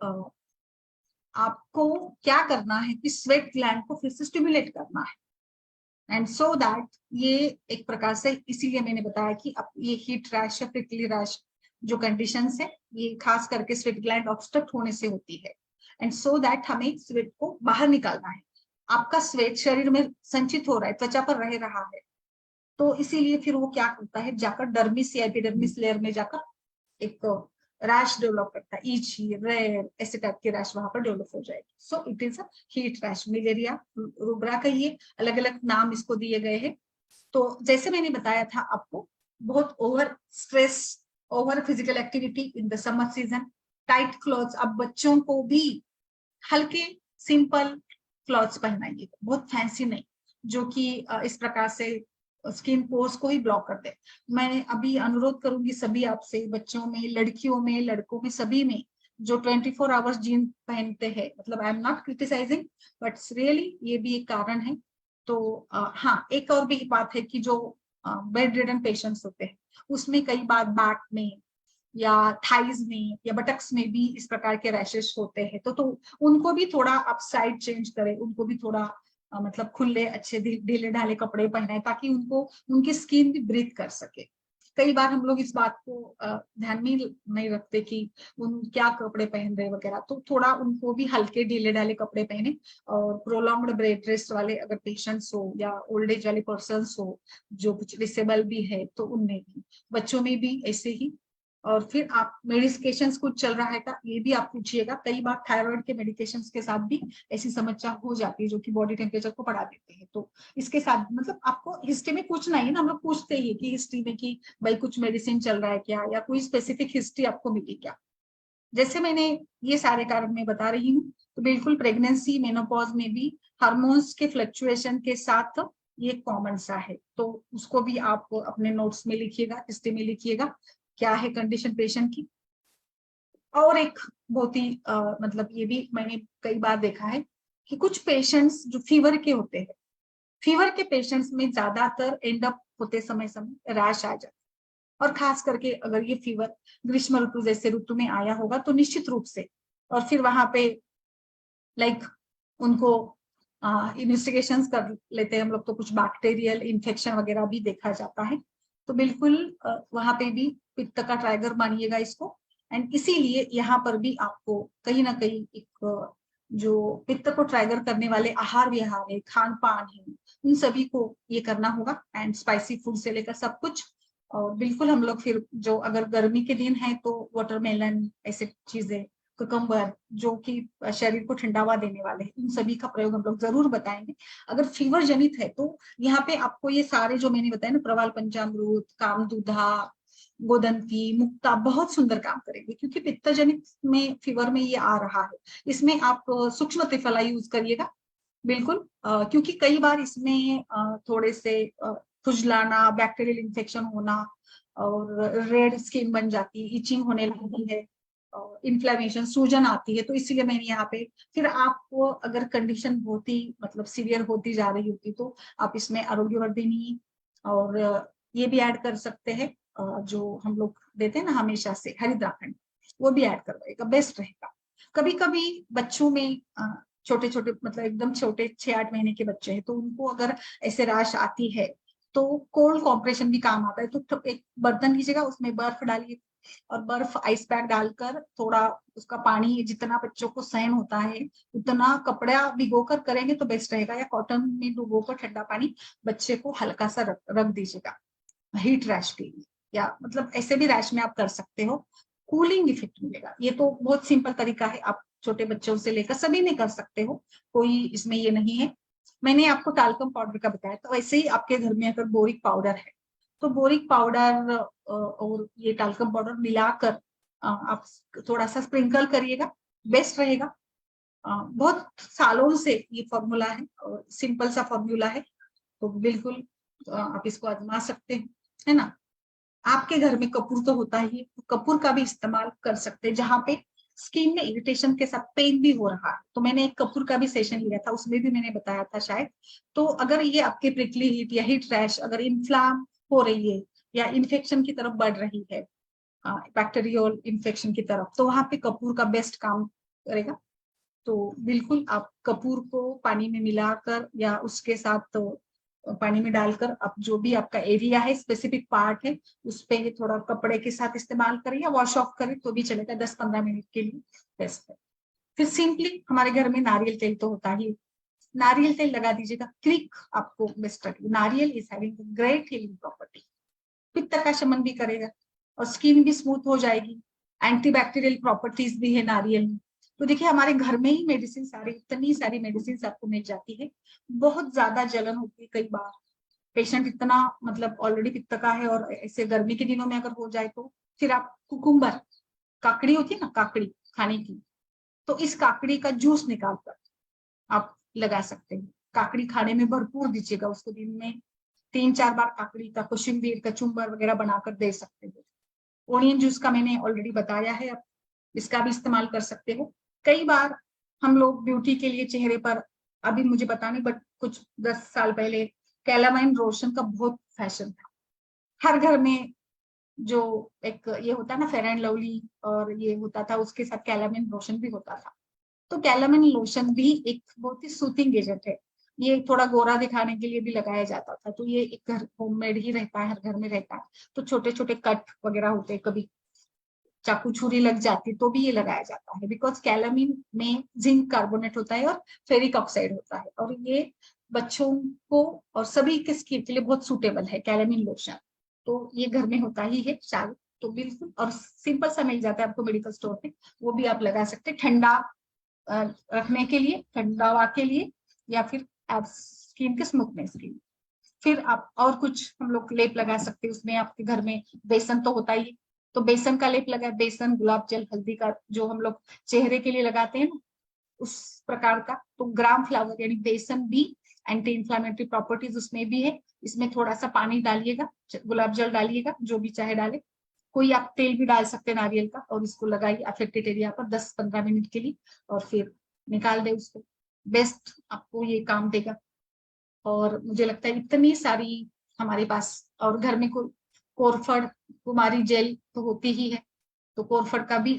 S1: आपको क्या करना है कि स्वेट ग्लैंड को फिर से स्टिमुलेट करना है, एंड सो दैट ये एक प्रकार से, इसीलिए मैंने बताया कि अब ये हीट रैश या प्रिकली रैश जो कंडीशंस है ये खास करके स्वेट ग्लैंड ऑब्स्ट्रक्ट होने से होती है, एंड सो दैट हमें स्वेट को बाहर निकालना है। आपका स्वेट शरीर में संचित हो रहा है, त्वचा पर रह रहा है, तो इसीलिए फिर वो क्या करता है, जाकर डर्मिस या एपिडर्मिस लेयर में जाकर एक रैश डेवलप करता है, ईची, रेड, ऐसे टाइप के रैश वहां पर डेवलप हो जाएगी। So it is a heat rash. Malaria rubra का ये अलग अलग नाम इसको दिए गए हैं। तो जैसे मैंने बताया था आपको, बहुत over stress, over physical activity in the summer season, tight clothes, अब बच्चों को भी हल्के सिंपल क्लॉथ्स पहनाइए, बहुत फैंसी नहीं, जो कि इस प्रकार से स्किन पोर्स को ही ब्लॉक कर दे। मैं अभी अनुरोध करूंगी सभी आपसे, बच्चों में, लड़कियों में, लड़कों में, सभी में जो 24 आवर्स जीन पहनते हैं, मतलब I am not criticising but really ये भी एक कारण है। तो हाँ, एक और भी बात है कि जो बेड रिडन पेशेंट्स होते हैं उसमें कई बार बैक में या थाइज में या बटक्स में भी इस प्रकार के रैशेस होते हैं, तो उनको भी थोड़ा आप साइड चेंज करें, उनको भी थोड़ा मतलब खुले अच्छे ढीले ढाले कपड़े पहने ताकि उनको उनकी स्किन भी ब्रीथ कर सके। कई बार हम लोग इस बात को ध्यान में नहीं रखते कि उन क्या कपड़े पहन रहे वगैरह, तो थोड़ा उनको भी हल्के ढीले ढाले कपड़े पहने। और प्रोलॉन्ग्ड बेड रेस्ट वाले अगर पेशेंट्स हो या ओल्ड एज वाले पर्सन हो जो कुछ डिसेबल भी है तो उनमें भी, बच्चों में भी ऐसे ही। और फिर आप मेडिकेशन कुछ चल रहा है का ये भी आप पूछिएगा। कई बार थायराइड के मेडिकेशन के साथ भी ऐसी समस्या हो जाती है जो कि बॉडी टेम्परेचर को बढ़ा देते हैं। तो इसके साथ मतलब आपको हिस्ट्री में पूछना ही है ना, हम लोग पूछते ही है कि हिस्ट्री में कि भाई कुछ मेडिसिन चल रहा है क्या, या कोई स्पेसिफिक हिस्ट्री आपको मिली क्या। जैसे मैंने ये सारे कारण मैं बता रही हूँ, तो बिल्कुल प्रेगनेंसी मेनोपॉज में भी हार्मोन्स के फ्लक्चुएशन के साथ ये कॉमन सा है। तो उसको भी आप अपने नोट्स में लिखिएगा, हिस्ट्री में लिखिएगा क्या है कंडीशन पेशेंट की। और एक बहुत ही मतलब ये भी मैंने कई बार देखा है कि कुछ पेशेंट्स जो फीवर के होते हैं, फीवर के पेशेंट्स में ज्यादातर एंड अप होते समय समय रैश आ जाता है। और खास करके अगर ये फीवर ग्रीष्म ऋतु जैसे ऋतु में आया होगा तो निश्चित रूप से, और फिर वहां पे लाइक उनको इन्वेस्टिगेशंस कर लेते हैं हम लोग, तो कुछ बैक्टीरियल इन्फेक्शन वगैरह भी देखा जाता है। तो बिल्कुल वहां पे भी पित्त का ट्राइगर मानिएगा इसको। एंड इसीलिए यहाँ पर भी आपको कहीं ना कहीं एक जो पित्त को ट्राइगर करने वाले आहार विहार है, खान पान है, उन सभी को ये करना होगा। एंड स्पाइसी फूड से लेकर सब कुछ। और बिल्कुल हम लोग फिर जो अगर गर्मी के दिन है तो वाटरमेलन ऐसे चीजें, कुकम्बर जो कि शरीर को ठंडावा देने वाले हैं, इन सभी का प्रयोग हम लोग जरूर बताएंगे। अगर फीवर जनित है तो यहाँ पे आपको ये सारे जो मैंने बताया ना, प्रवाल पंचामृत, कामदूधा, गोदंती, मुक्ता बहुत सुंदर काम करेंगे, क्योंकि पित्त जनित में फीवर में ये आ रहा है। इसमें आप सूक्ष्म त्रिफला यूज करिएगा बिल्कुल, क्योंकि कई बार इसमें थोड़े से खुजलाना, बैक्टीरियल इन्फेक्शन होना और रेड स्किन बन जाती है, इचिंग होने लगती है, इन्फ्लेमेशन, सूजन आती है। तो इसीलिए मैंने यहाँ पे, फिर आपको अगर कंडीशन बहुत ही मतलब सीवियर होती जा रही होती तो आप इसमें आरोग्यवर्धिनी और ये भी ऐड कर सकते हैं, जो हम लोग देते हैं ना हमेशा से, हरिद्राखंड, वो भी ऐड करवाएगा, बेस्ट रहेगा। कभी कभी बच्चों में छोटे छोटे मतलब एकदम छोटे 6-8 महीने के बच्चे हैं तो उनको अगर ऐसे राश आती है तो कोल्ड कॉम्प्रेशन भी काम आता है। तो एक बर्तन लीजिएगा, उसमें बर्फ डालिए और बर्फ आइस पैक डालकर थोड़ा उसका पानी जितना बच्चों को सहन होता है उतना कपड़ा भिगोकर करेंगे तो बेस्ट रहेगा, या कॉटन में डुबोकर ठंडा पानी बच्चे को हल्का सा रख दीजिएगा हीट रैश के लिए, या मतलब ऐसे भी रैश में आप कर सकते हो, कूलिंग इफेक्ट मिलेगा। ये तो बहुत सिंपल तरीका है, आप छोटे बच्चों से लेकर सभी में कर सकते हो, कोई इसमें ये नहीं है। मैंने आपको टाल्कम पाउडर का बताया, तो वैसे ही आपके घर में अगर बोरिक पाउडर है तो बोरिक पाउडर और ये टाल्कम पाउडर मिलाकर आप थोड़ा सा स्प्रिंकल करिएगा, बेस्ट रहेगा। बहुत सालों से ये फॉर्मूला है और सिंपल सा फॉर्मूला है, तो बिल्कुल आप इसको आजमा सकते हैं, है ना। आपके घर में कपूर तो होता ही है, तो कपूर का भी इस्तेमाल कर सकते हैं जहां पे स्किन में इरिटेशन के साथ पेन भी हो रहा है। तो मैंने एक कपूर का भी सेशन लिया था, उसमें भी मैंने बताया था शायद। तो अगर ये आपके प्रिकली हीट या हीट रैश अगर इन्फ्लाम हो रही है या इन्फेक्शन की तरफ बढ़ रही है, बैक्टीरियल इन्फेक्शन की तरफ, तो वहां पे कपूर का बेस्ट काम करेगा। तो बिल्कुल आप कपूर को पानी में मिलाकर या उसके साथ तो पानी में डालकर आप जो भी आपका एरिया है, स्पेसिफिक पार्ट है, उस पे थोड़ा कपड़े के साथ इस्तेमाल करें या वॉश ऑफ करें तो भी चलेगा, 10-15 मिनट के लिए बेस्ट है। फिर सिंपली हमारे घर में नारियल तेल तो होता ही, नारियल तेल लगा दीजिएगा, क्विक आपको बेस्ट लगेगा। नारियल is having great healing property, पित्त का शमन भी करेगा और स्किन भी स्मूथ हो जाएगी, एंटीबैक्टीरियल प्रॉपर्टीज भी है नारियल में। तो देखिए हमारे घर में ही मेडिसिन सारी, इतनी सारी मेडिसिन आपको मिल जाती है। बहुत ज्यादा जलन होती है कई बार, पेशेंट इतना मतलब ऑलरेडी पित्त का है और ऐसे गर्मी के दिनों में अगर हो जाए तो फिर आप कुकुम्बर, काकड़ी होती है ना काकड़ी खाने की, तो इस काकड़ी का जूस निकालकर आप लगा सकते हैं। काकड़ी खाने में भरपूर दीजिएगा उसको, दिन में 3-4 बार काकड़ी का कोशिम्बीर कचुम्बर वगैरह बनाकर दे सकते हो। ओनियन जूस का मैंने ऑलरेडी बताया है, आप इसका भी इस्तेमाल कर सकते हो। कई बार हम लोग ब्यूटी के लिए चेहरे पर, अभी मुझे पता नहीं बट कुछ 10 साल पहले कैलामाइन लोशन का बहुत फैशन था। हर घर में जो एक ये होता है ना फेयर एंड लवली और ये होता था, उसके साथ कैलामाइन लोशन भी होता था। तो कैलामाइन लोशन भी एक बहुत ही सूथिंग एजेंट है, ये थोड़ा गोरा दिखाने के लिए भी लगाया जाता था। तो ये एक घर होममेड ही रहता है, हर घर में रहता है। तो छोटे छोटे कट वगैरह होते हैं, कभी चाकू छुरी लग जाती तो भी ये लगाया जाता है, बिकॉज कैलामीन में जिंक कार्बोनेट होता है और फेरिक ऑक्साइड होता है, और ये बच्चों को और सभी के स्किन के लिए बहुत सूटेबल है कैलामीन लोशन। तो ये घर में होता ही है चाल, तो बिल्कुल, और सिंपल सा मिल जाता है आपको मेडिकल स्टोर पे, वो भी आप लगा सकते हैं ठंडा रखने के लिए, ठंडा हवा के लिए, या फिर आप स्किन के स्मूथनेस के लिए। फिर आप और कुछ हम लोग लेप लगा सकते हैं उसमें, आपके घर में बेसन तो होता ही, तो बेसन का लेप लगा, बेसन गुलाब जल हल्दी का जो हम लोग चेहरे के लिए लगाते हैं ना, उस प्रकार का। तो ग्राम फ्लावर यानी बेसन भी एंटी इंफ्लेमेटरी प्रॉपर्टीज उसमें भी है। इसमें थोड़ा सा पानी डालिएगा, गुलाब जल डालिएगा, जो भी चाहे डाले, कोई आप तेल भी डाल सकते हैं नारियल का, और इसको लगाइए अफेक्टेड एरिया पर 10-15 मिनट के लिए, और फिर निकाल दे उसको। बेस्ट आपको ये काम देगा। और मुझे लगता है इतनी सारी हमारे पास, और घर में कोरफड कुमारी जेल तो होती ही है, तो कोरफड का भी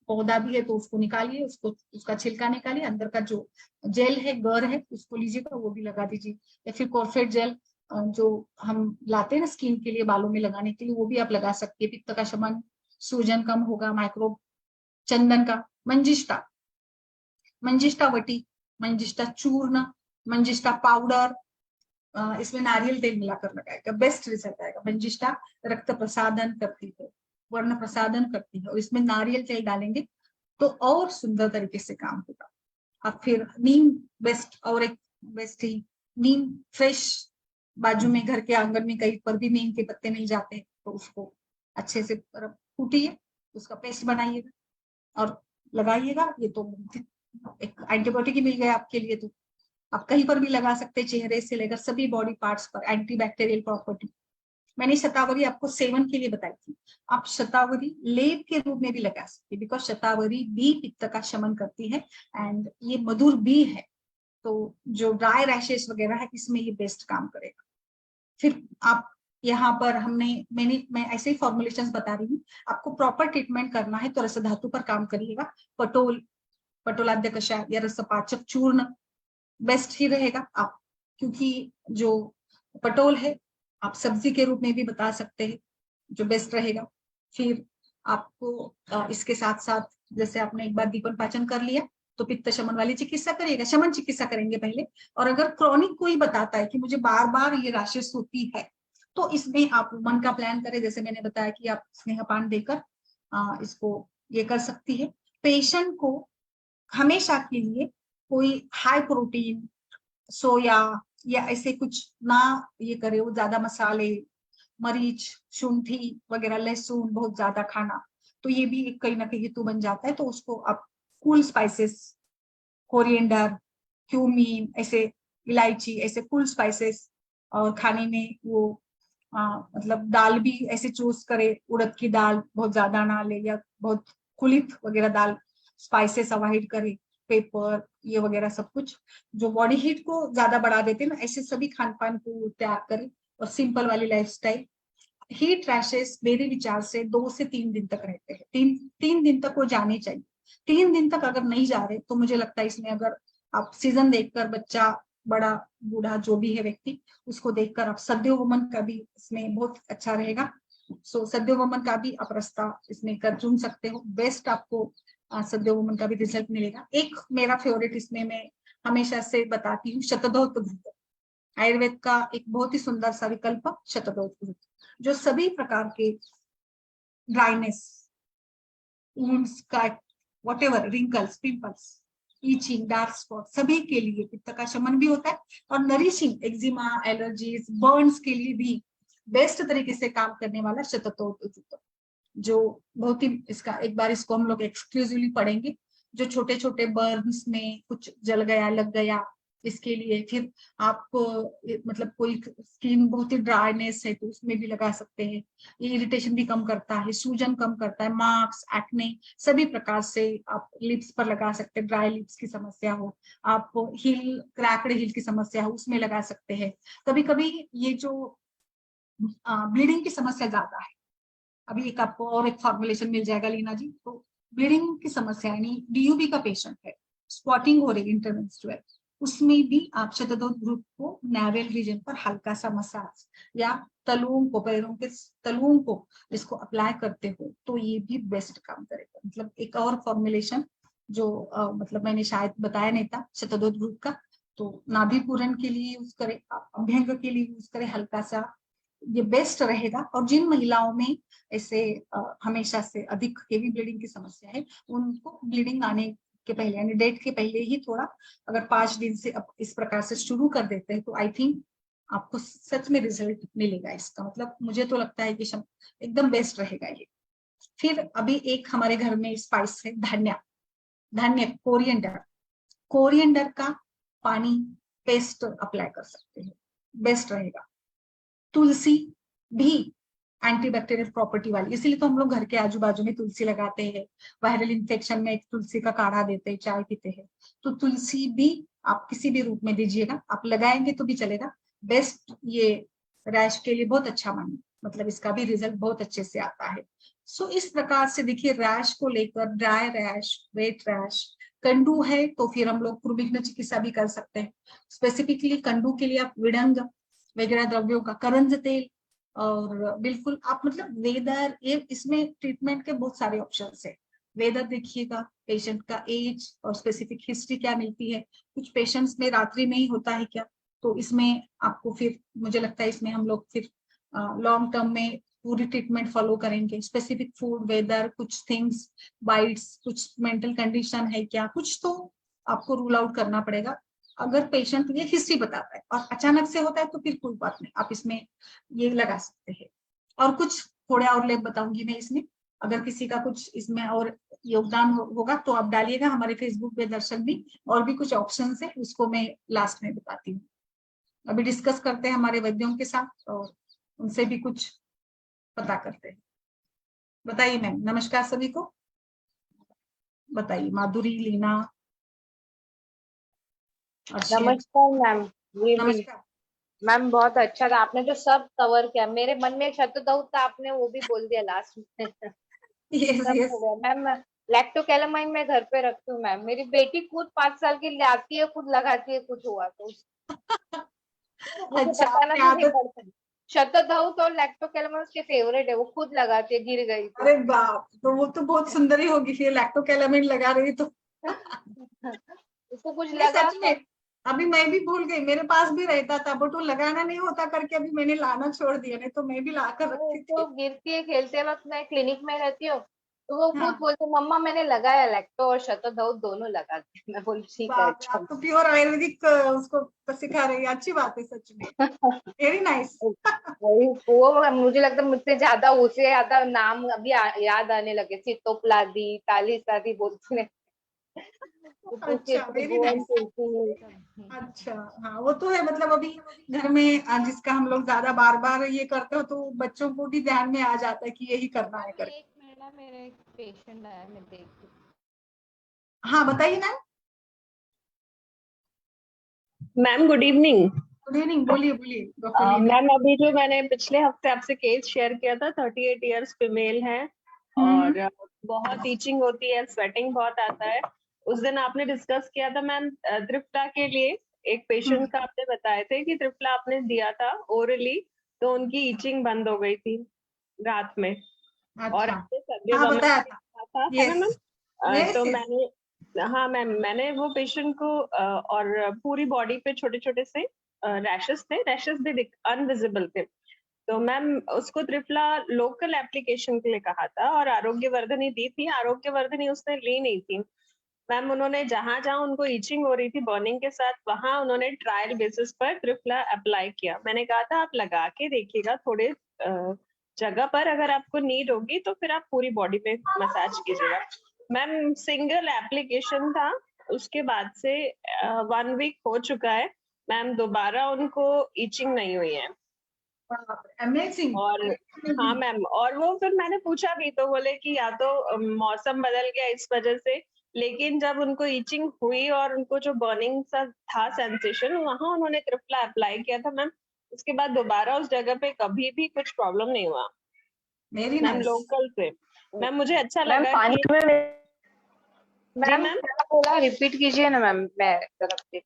S1: पौधा भी है, तो उसको निकालिए, उसको उसका छिलका निकालिए, अंदर का जो जेल है गर है उसको लीजिएगा, वो भी लगा दीजिए। या फिर कोरफेड जेल जो हम लाते हैं ना स्किन के लिए, बालों में लगाने के लिए, वो भी आप लगा सकते हैं, पित्त का शमन, सूजन कम होगा। माइक्रो चंदन का मंजिष्ठा, मंजिष्ठा वटी, मंजिष्ठा चूर्ण, मंजिष्ठा पाउडर, इसमें नारियल तेल मिलाकर लगाएगा, बेस्ट रिजल्ट आएगा। मंजिष्ठा रक्त प्रसादन करती है, वर्ण प्रसादन करती है, और इसमें नारियल तेल डालेंगे तो और सुंदर तरीके से काम होगा। अब फिर नीम बेस्ट, और एक बेस्ट ही नीम फ्रेश, बाजू में घर के आंगन में कहीं पर भी नीम के पत्ते मिल जाते हैं, तो उसको अच्छे से कूटिए, उसका पेस्ट बनाइएगा और लगाइएगा। ये तो एक एंटीबायोटिक ही मिल गया आपके लिए, तो आप कहीं पर भी लगा सकते हैं, चेहरे से लेकर सभी बॉडी पार्ट्स पर, एंटीबैक्टीरियल प्रॉपर्टी। मैंने शतावरी आपको सेवन के लिए बताई थी, आप शतावरी लेप के रूप में भी लगा सकते हैं, बिकॉज शतावरी भी पित्त का शमन करती है एंड ये मधुर भी है, तो जो ड्राई रैशेस वगैरह है इसमें ये बेस्ट काम करेगा। फिर आप यहाँ पर मैं ऐसे ही फॉर्मुलेशंस बता रही हूँ, आपको प्रॉपर ट्रीटमेंट करना है तो रस धातु पर काम करिएगा। पटोलाद्य कषाय या रसपाचक चूर्ण बेस्ट ही रहेगा। आप क्योंकि जो पटोल है आप सब्जी के रूप में भी बता सकते हैं, जो बेस्ट रहेगा। फिर आपको इसके साथ साथ जैसे आपने एक बार दीपन पाचन कर लिया तो पित्त शमन वाली चिकित्सा करिएगा, शमन चिकित्सा करेंगे पहले। और अगर क्रॉनिक कोई बताता है कि मुझे बार बार ये रैशेस होती है, तो इसमें आप मन का प्लान करें, जैसे मैंने बताया कि आप स्नेहपान देकर इसको ये कर सकती है। पेशेंट को हमेशा के लिए कोई हाई प्रोटीन सोया या ऐसे कुछ ना ये करे, वो ज्यादा मसाले, मरीच, शुंठी वगैरह, लहसुन बहुत ज्यादा खाना, तो ये भी एक कहीं ना कहीं हेतु बन जाता है। तो उसको आप कूल स्पाइसेस, कोरिएंडर, क्यूमीन, ऐसे इलायची, ऐसे कूल स्पाइसेस, और खाने में वो मतलब दाल भी ऐसे चूज करे, उड़द की दाल बहुत ज्यादा ना ले, या बहुत कुलित वगैरह दाल, स्पाइसेस अवॉइड करे, पेपर ये वगैरह सब कुछ जो बॉडी हीट को ज्यादा बढ़ा देते हैं ना, ऐसे सभी खान पान को त्याग करें और सिंपल वाली लाइफस्टाइल। हीट रैशेस मेरे विचार से 2 से 3 दिन तक रहते हैं, 3 दिन तक वो जाने चाहिए। 3 दिन तक अगर नहीं जा रहे तो मुझे लगता है इसमें अगर आप सीजन देखकर, बच्चा, बड़ा, बूढ़ा, जो भी है व्यक्ति, उसको देखकर आप सद्यो वमन का भी इसमें बहुत अच्छा रहेगा। सो सद्यो वमन का भी आप रास्ता इसमें कर चुन सकते हो, बेस्ट आपको सद्यो वमन का भी रिजल्ट मिलेगा। एक मेरा फेवरेट इसमें मैं हमेशा से बताती हूँ, शतदोत घृत, आयुर्वेद का एक बहुत ही सुंदर सा विकल्प शतदोत घृत, जो सभी प्रकार के ड्राइनेस, वुंड्स का, whatever, wrinkles, pimples, itching, dark spot, सभी के लिए पित्त का शमन भी होता है। और नरिशिंग, एक्जिमा, एलर्जीज, बर्न्स के लिए भी बेस्ट तरीके से काम करने वाला शतदोत, जो बहुत ही इसका एक बार इसको हम लोग एक्सक्लूसिवली पढ़ेंगे, जो छोटे छोटे बर्न्स में कुछ जल गया, लग गया, इसके लिए। फिर आपको मतलब कोई स्किन बहुत ही ड्राइनेस है तो उसमें भी लगा सकते हैं, ये इरिटेशन भी कम करता है, सूजन कम करता है, मार्क्स, एक्ने, सभी प्रकार से आप लिप्स पर लगा सकते हैं, ड्राई लिप्स की समस्या हो, आप हिल, क्रैक्ड हिल की समस्या हो, उसमें लगा सकते हैं। कभी कभी ये जो ब्लीडिंग की समस्या ज्यादा है, अभी एक आपको और एक फॉर्मुलेशन मिल जाएगा लीना जी, तो ब्लीडिंग की समस्या यानी डीयूबी का पेशेंट है, स्पॉटिंग हो रही इंटरमेंस्ट्रुअल, उसमें भी आप शतदोत ग्रुप को नेवल रीजन पर हल्का सा मसाज, या तलुओं को, पैरों के तलुओं को इसको अप्लाई करते हो तो ये भी बेस्ट काम करेगा। मतलब एक और फॉर्मुलेशन जो मतलब मैंने शायद बताया नहीं था शतदोत ग्रुप का, तो नाभि पूरण के लिए यूज करें, अभ्यंग के लिए यूज करें हल्का सा, ये बेस्ट रहेगा। और जिन महिलाओं में ऐसे हमेशा से अधिक हेवी ब्लीडिंग की समस्या है, उनको ब्लीडिंग आने के पहले यानी डेट के पहले ही थोड़ा अगर 5 दिन से अब इस प्रकार से शुरू कर देते हैं तो आई थिंक आपको सच में रिजल्ट मिलेगा इसका। मतलब मुझे तो लगता है कि एकदम बेस्ट रहेगा ये। फिर अभी एक हमारे घर में स्पाइस है धनिया, धनिया, कोरिएंडर, कोरिएंडर का पानी पेस्ट अप्लाई कर सकते हैं, बेस्ट रहेगा। तुलसी भी एंटीबैक्टीरियल प्रॉपर्टी वाली, इसीलिए तो हम लोग घर के आजू बाजू में तुलसी लगाते हैं, वायरल इन्फेक्शन में एक तुलसी का काढ़ा देते हैं, चाय पीते हैं, तो तुलसी भी आप किसी भी रूप में दीजिएगा, आप लगाएंगे तो भी चलेगा, बेस्ट ये रैश के लिए बहुत अच्छा मानिए, मतलब इसका भी रिजल्ट बहुत अच्छे से आता है। सो इस प्रकार से देखिए रैश को लेकर, ड्राई रैश, वेट रैश, कंडू है तो फिर हम लोग पूर्विघ्न चिकित्सा भी कर सकते हैं। स्पेसिफिकली कंडू के लिए आप विडंग वगैरह द्रव्यों का, करंज तेल, और बिल्कुल आप मतलब वेदर, ये इसमें ट्रीटमेंट के बहुत सारे ऑप्शंस है। वेदर देखिएगा, पेशेंट का एज और स्पेसिफिक हिस्ट्री क्या मिलती है, कुछ पेशेंट्स में रात्रि में ही होता है क्या, तो इसमें आपको फिर मुझे लगता है इसमें हम लोग फिर लॉन्ग टर्म में पूरी ट्रीटमेंट फॉलो करेंगे। स्पेसिफिक फूड, वेदर, कुछ थिंग्स, बाइट्स, कुछ मेंटल कंडीशन है क्या, कुछ तो आपको रूल आउट करना पड़ेगा। अगर पेशेंट ये हिस्ट्री बताता है और अचानक से होता है तो फिर कोई बात नहीं, आप इसमें ये लगा सकते हैं। और कुछ थोड़े और लेख बताऊंगी मैं इसमें, अगर किसी का कुछ इसमें और योगदान होगा तो आप डालिएगा हमारे फेसबुक पे, दर्शक भी और भी कुछ ऑप्शन है उसको मैं लास्ट में बताती हूँ। अभी डिस्कस करते हैं हमारे वैद्यों के साथ और उनसे भी कुछ पता करते हैं। बताइए मैम, नमस्कार सभी को, बताइए माधुरी, लीना, अर्शिया।
S2: नमस्कार मैम। ये भी
S1: नमस्कार।
S2: मैम बहुत अच्छा था, आपने जो सब कवर किया, मेरे मन में शतदौत था, आपने वो भी बोल दिया लास्ट में।
S1: यस
S2: सब हो
S1: यस।
S2: गया मैम। लैक्टोकैलामाइन मैं घर पे रखती हूँ मैम, मेरी बेटी खुद 5 साल की लाती है, खुद लगाती है, कुछ हुआ तो मुझे
S1: अच्छा,
S2: बताना
S1: आपने
S2: भी नहीं
S1: आदत,
S2: पड़ता। शतधौत और लैक्टोकैलामिन उसके फेवरेट है, वो खुद लगाती है, गिर गई तो।
S1: अरे बाप, तो वो तो बहुत सुंदर ही होगी फिर, लैक्टोकैलामिन लगा रही तो।
S2: उसको कुछ
S1: नहीं
S2: लगा
S1: सच में, अभी मैं भी भूल गई, मेरे पास भी रहता था बट वो लगाना नहीं होता करके अभी मैंने लाना छोड़ दिया, नहीं तो मैं भी ला कर
S2: वो
S1: रखती
S2: उसको
S1: थी।
S2: गिरती है खेलते वक्त, मैं क्लिनिक में रहती हूँ तो वो खुद
S1: हाँ।
S2: बोलते मम्मा मैंने लगाया लैक्टो और शतधौत दोनों लगा दी। मैं बोली ठीक है
S1: बाप रे,
S2: अच्छा।
S1: आप तो प्योर आयुर्वेदिक उसको सिखा रही है, अच्छी बात है सच में। Very nice.
S2: वही वो मुझे लगता है मुझसे ज्यादा उसे ज्यादा नाम अभी याद आने लगे, सितोप्लादी, तालिसादी बोलते हैं, उसके
S1: अच्छा, वेरी
S2: त्रिभुवन
S1: नाइस।
S2: तुलसी ये सब।
S1: अच्छा, हाँ वो तो है, मतलब अभी घर में जिसका हम लोग ज्यादा बार बार ये करते हो तो बच्चों को भी ध्यान में आ जाता है कि यही करना है करके।
S2: एक मिनट ना, मेरा एक पेशेंट आया, मैं देखती हूँ।
S1: हाँ बताइए ना।
S3: Ma'am good evening.
S1: Good evening, बोलिए बोलिए डॉक्टर लीना।
S3: मैम अभी जो मैंने पिछले हफ्ते आपसे केस शेयर किया था, 38 इयर्स फीमेल है
S1: हम्म।
S3: और बहुत ईचिंग होती है, स्वेटिंग बहुत आता है। उस दिन आपने डिस्कस किया था मैम त्रिफला के लिए, एक पेशेंट का आपने बताए थे कि त्रिफला आपने दिया था ओरली, तो उनकी ईचिंग बंद हो गई थी रात में। और
S1: अच्छा।
S3: आपने सभ्य
S1: हाँ
S3: वमन
S1: बताया
S3: भी
S1: था।
S3: कहा था, है ना
S1: यस।
S3: मैम?
S1: यस
S3: तो
S1: यस।
S3: मैंने, हाँ मैम, मैंने वो पेशेंट को और पूरी बॉडी पे छोटे छोटे से रैशेस थे, रैशेस भी अनविजिबल थे। तो मैम उसको त्रिफला लोकल एप्लीकेशन के लिए कहा था और आरोग्यवर्धनी दी थी, आरोग्यवर्धनी उसने ली नहीं थी। मैम उन्होंने जहां जहां उनको ईचिंग हो रही थी बर्निंग के साथ, वहां उन्होंने ट्रायल बेसिस पर त्रिफला अप्लाई किया। मैंने कहा था आप लगा के देखिएगा थोड़े जगह पर, अगर आपको नीड होगी तो फिर आप पूरी बॉडी पे मसाज कीजिएगा। मैम सिंगल एप्लीकेशन था, उसके बाद से 1 वीक हो चुका है मैम, दोबारा उनको ईचिंग नहीं हुई है।
S1: अमेजिंग।
S3: और हाँ मैम, और वो फिर मैंने पूछा भी तो बोले कि या तो मौसम बदल गया इस वजह से, लेकिन जब उनको ईचिंग हुई और उनको जो बर्निंग सा था सेंसेशन, वहां उन्होंने त्रिफला अप्लाई किया था मैम। उसके बाद दोबारा उस जगह पे कभी भी कुछ प्रॉब्लम नहीं हुआ
S1: वेरी
S3: मैम,
S1: नाइस।
S3: लोकल से। मैम मुझे अच्छा
S2: मैम
S3: लगा
S2: पानी
S3: कि,
S2: में
S3: जी
S2: मैम
S3: मैम,
S2: क्या बोला, रिपीट कीजिए ना मैम, मैं तरफ से।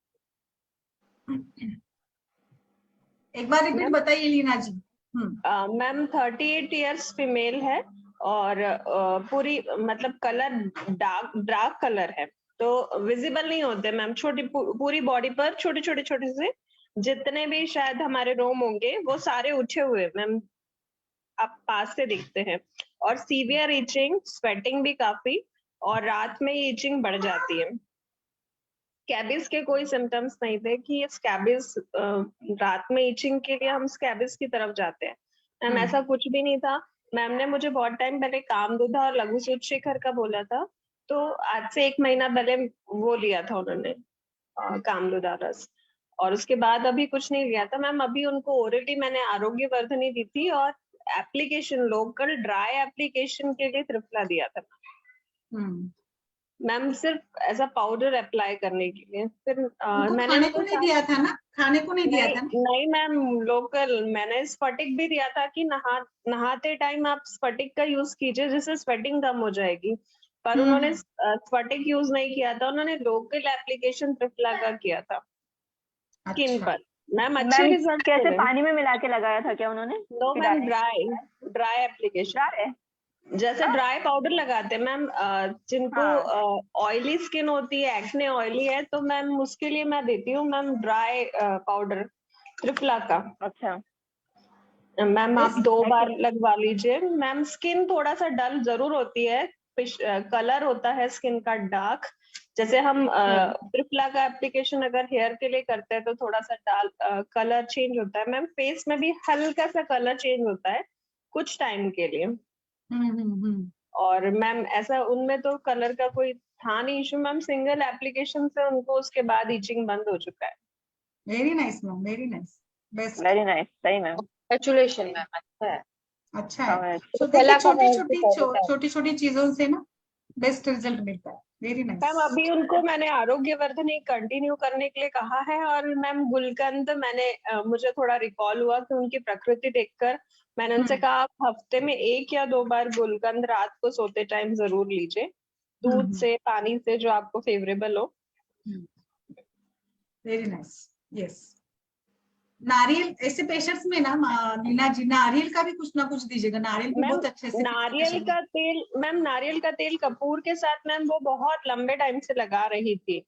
S1: एक बार रिपीट
S3: मैम
S1: बताइए लीना जी।
S3: मैम 38 इयर्स फीमेल है और पूरी मतलब कलर डार्क डार्क कलर है, तो विजिबल नहीं होते मैम, छोटी पूरी बॉडी पर छोटे छोटे छोटे से जितने भी शायद हमारे रोम होंगे वो सारे उठे हुए मैम, आप पास से दिखते हैं। और सीवियर ईचिंग, स्वेटिंग भी काफी, और रात में ईचिंग बढ़ जाती है। स्कैबिस के कोई सिम्टम्स नहीं थे कि ये स्कैबिस, रात में ईचिंग के लिए हम स्कैबिस की तरफ जाते हैं मैम, ऐसा कुछ भी नहीं था। मैम ने मुझे बहुत टाइम पहले कामदुधा और लघु सूत शेखर का बोला था, तो आज से 1 महीना पहले वो लिया था उन्होंने, कामदुधा रस, और उसके बाद अभी कुछ नहीं लिया था मैम। अभी उनको ओरली मैंने आरोग्यवर्धनी दी थी और एप्लीकेशन लोकल ड्राई एप्लीकेशन के लिए त्रिफला दिया था मैम, सिर्फ ऐसा पाउडर अप्लाई करने के लिए। फिर
S1: उनको
S3: मैंने
S1: खाने को
S3: उनको
S1: नहीं दिया था ना, खाने को नहीं दिया
S3: नहीं
S1: था ना।
S3: नहीं मैम, लोकल मैंने स्फटिक भी दिया था कि नहाते टाइम आप स्फटिक का यूज कीजिए जिससे स्वेटिंग कम हो जाएगी, पर उन्होंने
S1: हम्म।
S3: स्फटिक यूज नहीं किया था, उन्होंने लोकल एप्लीकेशन त्रिफला का किया था स्किन
S1: अच्छा।
S3: पर। मैम अच्छे
S4: मैम
S3: रिजल्ट
S4: कैसे,
S3: मिले।
S4: पानी में मिला के लगाया था क्या उन्होंने?
S3: नो
S4: कि
S3: ma'am,
S4: direct
S3: dry dry application,
S4: डाल है?
S3: जैसे ड्राई पाउडर लगाते हैं मैम, जिनको
S4: हाँ।
S3: ऑयली स्किन होती है, एक्ने ऑयली है, तो मैम उसके लिए मैं देती हूँ मैम ड्राई पाउडर त्रिफला का।
S4: अच्छा।
S3: मैम आप
S1: यस।
S3: 2 बार लगवा लीजिए मैम। स्किन थोड़ा सा डल जरूर होती है, कलर होता है स्किन का डार्क, जैसे हम त्रिफला का एप्लीकेशन अगर हेयर के लिए करते हैं तो थोड़ा सा डार्क कलर चेंज होता है मैम, फेस में भी हल्का सा कलर चेंज होता है कुछ टाइम के लिए।
S1: हम्म।
S3: और मैम ऐसा उनमें तो कलर का कोई था नहीं इशू मैम, सिंगल एप्लीकेशन से उनको उसके बाद ईचिंग बंद हो चुका है।
S1: Very nice ma'am, very nice. Best.
S4: Very nice, सही मैम।
S2: कंग्रेचुलेशन मैम, अच्छा है।
S1: अच्छा है।
S4: Congrats.
S1: सो
S2: कला
S1: देखिए
S2: का
S1: छोटी
S2: बहुत
S1: छोटी
S2: फायदा है।
S1: छोटी छोटी चीजों से ना बेस्ट रिजल्ट मिलता है। Very nice.
S3: मैम अभी उनको मैंने आरोग्यवर्धनी कंटिन्यू करने के लिए कहा है, और मैम गुलकंद मैंने मुझे थोड़ा रिकॉल हुआ कि उनकी प्रकृति देखकर मैंने उनसे कहा आप हफ्ते में 1 या 2 बार गुलकंद रात को सोते टाइम जरूर लीजिए, दूध से पानी से जो आपको फेवरेबल हो।
S1: Very nice. यस। नारियल ऐसे पेशेंट्स में ना नीना जी, नारियल का भी कुछ ना कुछ दीजिएगा, नारियल भी
S3: मैम
S1: बहुत अच्छे से
S3: नारियल का तेल, मैम नारियल का तेल कपूर के साथ मैम वो बहुत लंबे टाइम से लगा रही थी,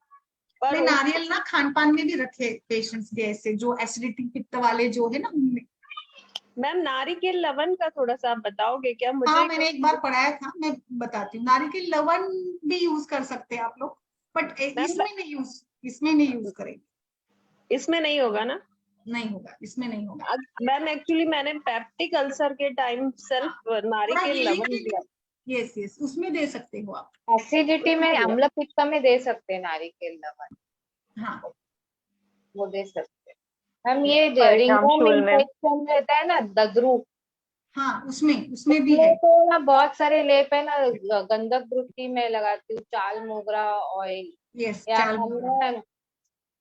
S3: पर
S1: में नारियल ना खान पान में भी रखे पेशेंट्स के, ऐसे जो एसिडिटी पित्त वाले जो है ना उनमें।
S3: मैम नारिकेल लवण का थोड़ा सा आप बताओगे क्या मुझे?
S1: हाँ मैंने एक बार पढ़ाया था, मैं बताती हूँ। नारिकेल लवण भी यूज कर सकते हैं आप लोग, बट इसमें नहीं यूज करेंगे।
S3: इसमें नहीं होगा ना?
S1: नहीं होगा, इसमें नहीं होगा।
S3: मैम एक्चुअली मैंने पेप्टिक अल्सर के टाइम सिर्फ नारिकेल लवण दिया।
S1: यस यस, उसमें दे सकते हो आप।
S2: एसिडिटी में, अम्ल पित्त में दे सकते हैं नारिकेल लवण,
S1: हाँ
S2: वो दे सकते हैं हम। ये
S4: परिणाम
S2: रिंगवर्म
S4: शूल में।
S2: इन्फेक्शन रहता है ना, ददरू,
S1: हाँ उसमें भी
S2: उसमें
S1: है।
S2: तो ना बहुत सारे लेप है ना, गंधक ग्रुटी में लगाती हूँ, चाल मोगरा ऑयल,
S1: यस
S2: या
S1: चाल
S2: हम
S1: मोगरा।
S2: ना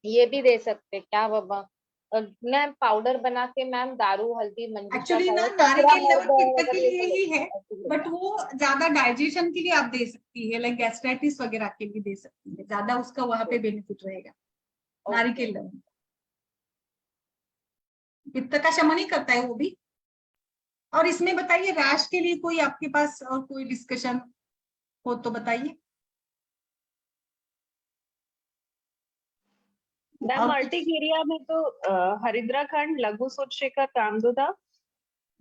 S2: ये भी दे सकते हैं, क्या बाबा, मैम पाउडर बना के, मैम दारू हल्दी मंजिष्ठा
S1: एक्चुअली
S2: का
S1: ना
S2: या कचरा
S1: नारिकेल लवण
S2: मोड़
S1: पित्त के
S2: अगर ये
S1: लिए
S2: सब
S1: ही है,
S2: होता
S1: बट
S2: है।
S1: वो ज्यादा डाइजेशन के लिए आप दे सकती है, लाइक गैस्ट्राइटिस वगैरह के लिए दे सकती है, ज्यादा उसका वहां पे बेनिफिट रहेगा नारिकेल लवण। पित्त का शमन ही करता है वो भी। और इसमें बताइए रैश के लिए कोई आपके पास और कोई डिस्कशन हो तो बताइए।
S3: मैम
S1: और
S3: अर्टिकेरिया में तो हरिद्राखंड, लघु सूत्रशिखर, कामदुदा,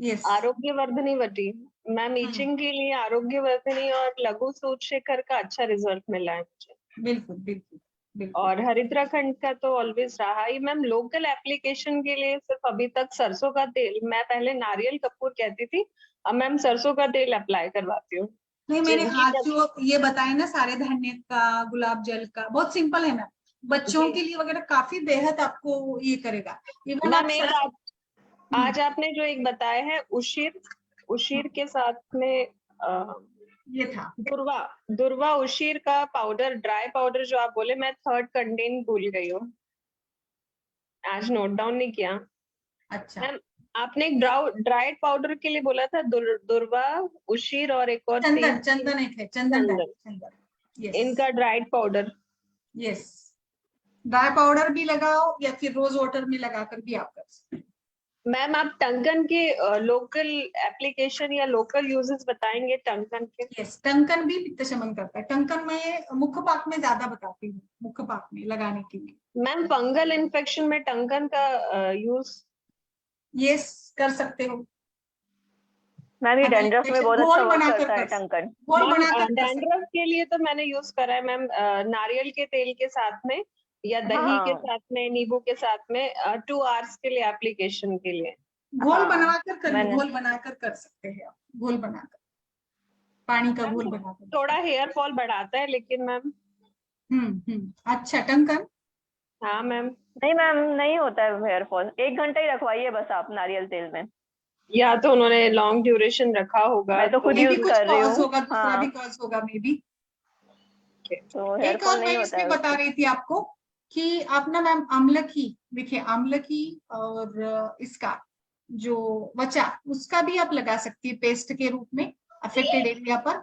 S1: यस
S3: आरोग्यवर्धनी वटी। मैम ईचिंग के लिए आरोग्यवर्धनी और लघु सूत्रशिखर का अच्छा रिजल्ट मिला है मुझे।
S1: बिल्कुल बिल्कुल बिल्कुल।
S3: और हरिद्राखंड का तो ऑलवेज रहा ही। मैम लोकल एप्लीकेशन के लिए सिर्फ अभी तक सरसों का तेल, मैं पहले नारियल कपूर कहती थी, अब मैम सरसों का तेल अप्लाई करवाती हूँ।
S1: नहीं मैंने
S3: जी
S1: आज जो ये बताया ना सारे धन्य का, गुलाब जल का, बहुत सिंपल है मैम, बच्चों के लिए वगैरह काफी बेहद आपको ये करेगा। इवन आप
S3: मैम एक आज आपने जो एक बताया है उशीर के साथ में
S1: ये था
S3: दुर्वा उशीर का पाउडर, ड्राई पाउडर जो आप बोले, मैं थर्ड कंटेंट भूल गई हूँ, आज नोट डाउन नहीं किया।
S1: अच्छा
S3: मैम आपने एक ड्राइड पाउडर के लिए बोला था, दुर्वा उशीर और एक और
S1: चंदन, चंदन एक है, चंदन यस
S3: इनका dried powder.
S1: Yes, dry powder भी लगाओ या फिर रोज वाटर में लगाकर भी आप कर सकते हैं।
S3: मैम आप टंकन के लोकल एप्लीकेशन या लोकल यूजेस बताएंगे टंकन के?
S1: यस, टंकन भी पित्त शमन करता है। टंकन में मुख पाक में ज्यादा बताती हूँ, मुख पाक में लगाने के लिए।
S3: मैम फंगल इन्फेक्शन में टंकन का यूज
S1: यस कर सकते हो।
S4: मैम ये डैंड्रफ में बहुत अच्छा वर्क
S1: बनाकर
S4: करता है टंकन।
S1: घोल बनाकर
S3: डैंड्रफ के लिए तो मैंने यूज करा है मैम, नारियल के तेल के साथ में या दही के साथ में, नींबू के साथ में 2 आवर्स के लिए एप्लीकेशन के लिए।
S1: घोल बनाकर करिए, घोल बनाकर कर सकते हैं आप, घोल बनाकर, पानी का घोल बनाकर।
S3: थोड़ा हेयर फॉल बढ़ाता है लेकिन मैम।
S1: अच्छा टंकन।
S3: हाँ मैम।
S4: नहीं मैम नहीं होता है हेयर फॉल, 1 घंटा ही रखवाइए बस आप नारियल तेल में।
S3: या तो उन्होंने लॉन्ग ड्यूरेशन रखा होगा,
S4: मैं तो खुद यूज कर रही हूँ।
S1: दूसरा भी कॉज होगा मे बी।
S4: तो हेयर
S1: एक
S4: फॉल
S1: और मैं
S4: नहीं होता
S1: इसमें
S4: है
S1: बता रही थी आपको कि आप ना मैम आमलकी, देखिए आमलकी और इसका जो वचा, उसका भी आप लगा सकती है पेस्ट के रूप में अफेक्टेड एरिया पर।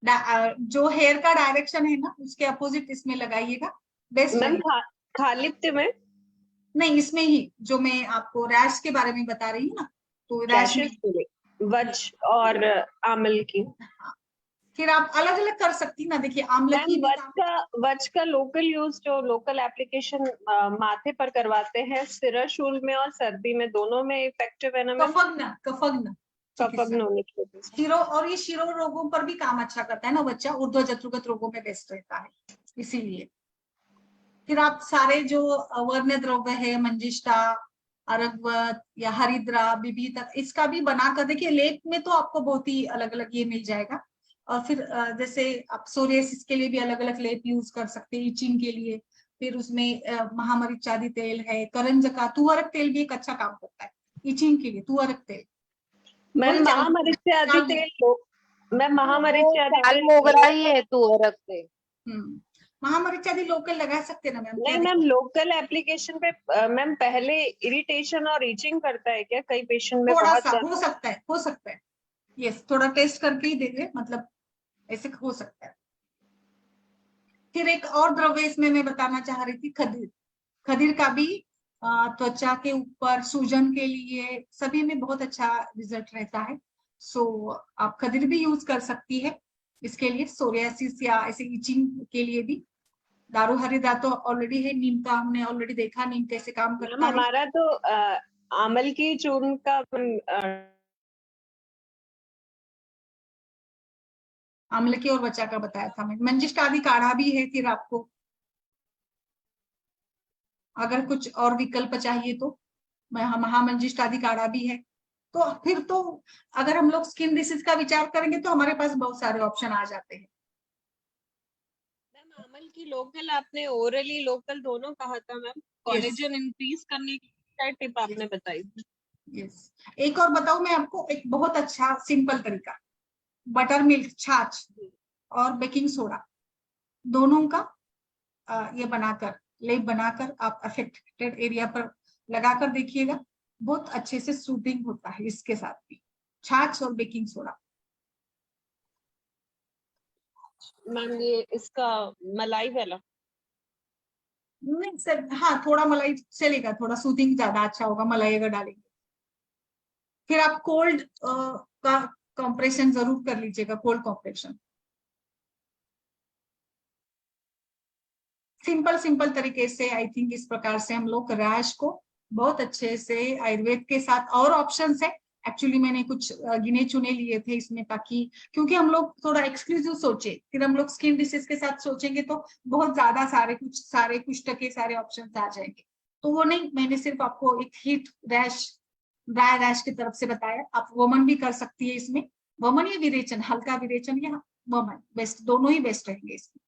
S1: जो हेयर का डायरेक्शन है ना उसके अपोजिट इसमें लगाइएगा, बेस्ट
S3: मैम
S1: रहेगा।
S3: खालित्य में
S1: नहीं, इसमें ही जो मैं आपको रैश के बारे में बता रही हूँ ना, तो रैश में
S3: वच और आमल की।
S1: फिर आप अलग अलग कर सकती ना, देखिए आमलकी
S3: वच का लोकल यूज, जो लोकल एप्लीकेशन माथे पर करवाते हैं सिराशूल में और सर्दी में, दोनों में इफेक्टिव है ना मैम?
S1: कफग्न शिरो, और ये शिरो रोगों पर भी काम अच्छा करता है ना बच्चा, ऊर्ध्व जत्रुगत रोगों में बेस्ट रहता है इसीलिए। फिर आप सारे जो वर्ण द्रव्य है, मंजिष्ठा, अरगवत या हरिद्रा, बिबिता, इसका भी बनाकर देखिए, लेप में तो आपको बहुत ही अलग अलग ये मिल जाएगा। और फिर जैसे आप सोरियासिस के लिए भी अलग अलग लेप यूज कर सकते हैं, इचिंग के लिए। फिर उसमें महामरीचादी तेल है, करंज का तुअरक तेल भी एक अच्छा काम करता है इचिंग के लिए, तुअरक तेल।
S3: मैम महामरीचादी तेल, मैम महामरीचादी
S2: चाल मोगरा ही है तुअरक तेल।
S1: महामरीचादी लोकल लगा सकते ना मैम?
S3: नहीं मैम, लोकल एप्लीकेशन पे मैम पहले इरिटेशन और रीचिंग करता है क्या कई पेशेंट में?
S1: थोड़ा सा हो सकता है यस, थोड़ा टेस्ट करके ही देंगे, मतलब ऐसे हो सकता है। फिर एक और द्रव्य इसमें मैं बताना चाह रही थी, खदीर का भी त्वचा के ऊपर सूजन के लिए सभी में बहुत अच्छा रिजल्ट रहता है। सो आप खदीर भी यूज कर सकती है इसके लिए, सोरियासिस या ऐसे इचिंग के लिए भी। दारू हरिद्रा तो ऑलरेडी है, नीम का हमने ऑलरेडी देखा नीम कैसे काम
S3: मैम
S1: करता है।
S3: हमारा तो आमल की चूर्ण का
S1: आंवले की और वचा का बताया था मैं। मंजिष्ठ आदि काढ़ा भी है, फिर आपको अगर कुछ और विकल्प चाहिए तो महामंजिष्ठ आदि काढ़ा भी है। तो फिर तो अगर हम लोग स्किन डिसीज का विचार करेंगे तो हमारे पास बहुत सारे ऑप्शन आ जाते हैं।
S3: मैम आमल की लोकल, आपने ओरली लोकल दोनों कहा था मैम, कोलेजन इंक्रीज करने की क्या टिप आपने बताई थी?
S1: यस, एक और बताऊं मैं आपको, एक बहुत अच्छा सिंपल तरीका, बटर मिल्क, छाछ और बेकिंग सोडा दोनों का ये बनाकर, लेप बनाकर आप अफेक्टेड एरिया पर लगाकर देखिएगा, बहुत अच्छे से सूदिंग होता है इसके साथ भी, छाछ और बेकिंग सोडा।
S3: मैम ये इसका मलाई वाला?
S1: नहीं सर, हाँ थोड़ा मलाई चलेगा, थोड़ा सूदिंग ज्यादा अच्छा होगा मलाई अगर डालेंगे। फिर आप कोल्ड का कॉम्प्रेशन जरूर कर लीजिएगा, कोल्ड कॉम्प्रेशन। सिंपल सिंपल तरीके से आई थिंक इस प्रकार से हम लोग रैश को बहुत अच्छे से आयुर्वेद के साथ, और ऑप्शंस है एक्चुअली मैंने कुछ गिने चुने लिए थे इसमें, ताकि क्योंकि हम लोग थोड़ा एक्सक्लूसिव सोचे, फिर हम लोग स्किन डिसीज के साथ सोचेंगे तो बहुत ज्यादा सारे कुछ टके सारे ऑप्शन आ जाएंगे। तो वो नहीं, मैंने सिर्फ आपको एक हीट रैश, ड्राई रैश की तरफ से बताया। आप वमन भी कर सकती है इसमें, वमन या विरेचन, हल्का विरेचन या वमन, बेस्ट, दोनों ही बेस्ट रहेंगे इसमें।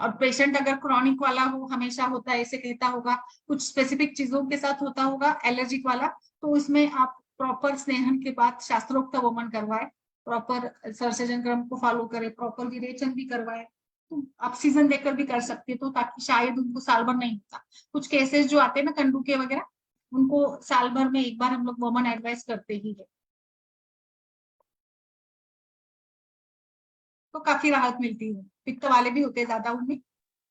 S1: और पेशेंट अगर क्रॉनिक वाला हो, हमेशा होता है ऐसे कहता होगा, कुछ स्पेसिफिक चीजों के साथ होता होगा एलर्जिक वाला, तो इसमें आप प्रॉपर स्नेहन के बाद शास्त्रोक्त वमन करवाए, प्रॉपर सर्सजन क्रम को फॉलो करें, प्रॉपर विरेचन भी करवाए। तो आप सीजन देखकर भी कर सकते हो, तो ताकि शायद उनको साल भर नहीं होता, कुछ केसेस जो आते हैं ना कंडू के वगैरह, उनको साल भर में एक बार हम लोग वमन एडवाइस करते ही है, तो काफी राहत मिलती है। पित्त वाले भी होते हैं ज्यादा उनमें,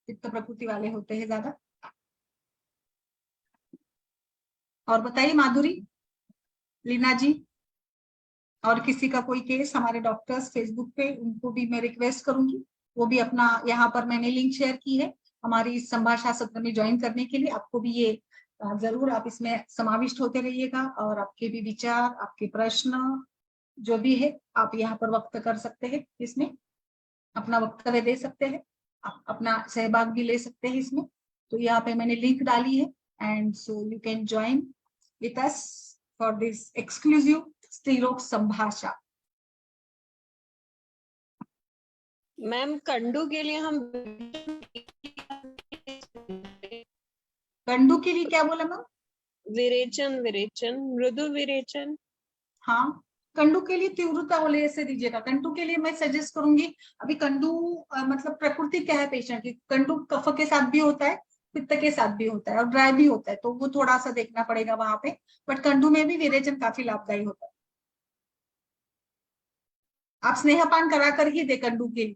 S1: पित्त प्रकृति वाले होते हैं ज्यादा। और बताइए माधुरी, लीना जी, और किसी का कोई केस, हमारे डॉक्टर्स फेसबुक पे, उनको भी मैं रिक्वेस्ट करूंगी, वो भी अपना, यहाँ पर मैंने लिंक शेयर की है हमारी इस संभाषा सत्र में ज्वाइन करने के लिए। आपको भी ये जरूर आप इसमें समाविष्ट होते रहिएगा, और आपके भी विचार, आपके प्रश्न जो भी है आप यहाँ पर वक्त कर सकते हैं, इसमें अपना वक्तव्य दे सकते हैं, आप अपना सहभाग भी ले सकते हैं इसमें। तो यहाँ पे मैंने लिंक डाली है, and so you can join with us for this exclusive स्त्रीरोग संभाषा।
S3: मैम कंडू के लिए हम
S1: कंडू के लिए क्या बोला मैम?
S3: विरेचन, विरेचन, मृदु विरेचन।
S1: हाँ, कंडू के लिए तीव्रता वाले से दीजिएगा। कंडू के लिए मैं सजेस्ट करूंगी, अभी कंडू मतलब प्रकृति क्या है पेशेंट की, कंडू कफ के साथ भी होता है, पित्त के साथ भी होता है और ड्राई भी होता है, तो वो थोड़ा सा देखना पड़ेगा वहां पे। बट कंडू में भी विरेचन काफी लाभदायी होता है। आप स्नेहपान करा कर ही दे कंडू के लिए।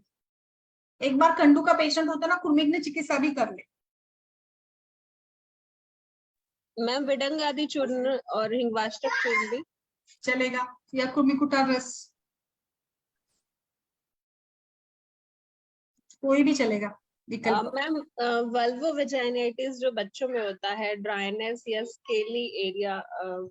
S1: एक बार कंडू का पेशेंट होता है ना, कुर्मिघ्न चिकित्सा भी कर ले,
S3: मैम विडंग आदि चूर्ण और हिंगवाष्टक चूर्ण भी
S1: चलेगा, या कुर्मिकुटा रस, कोई भी चलेगा विकल्प।
S3: मैम वल्वो वेजाइनाइटिस जो बच्चों में होता है, ड्राइनेस या स्केली एरिया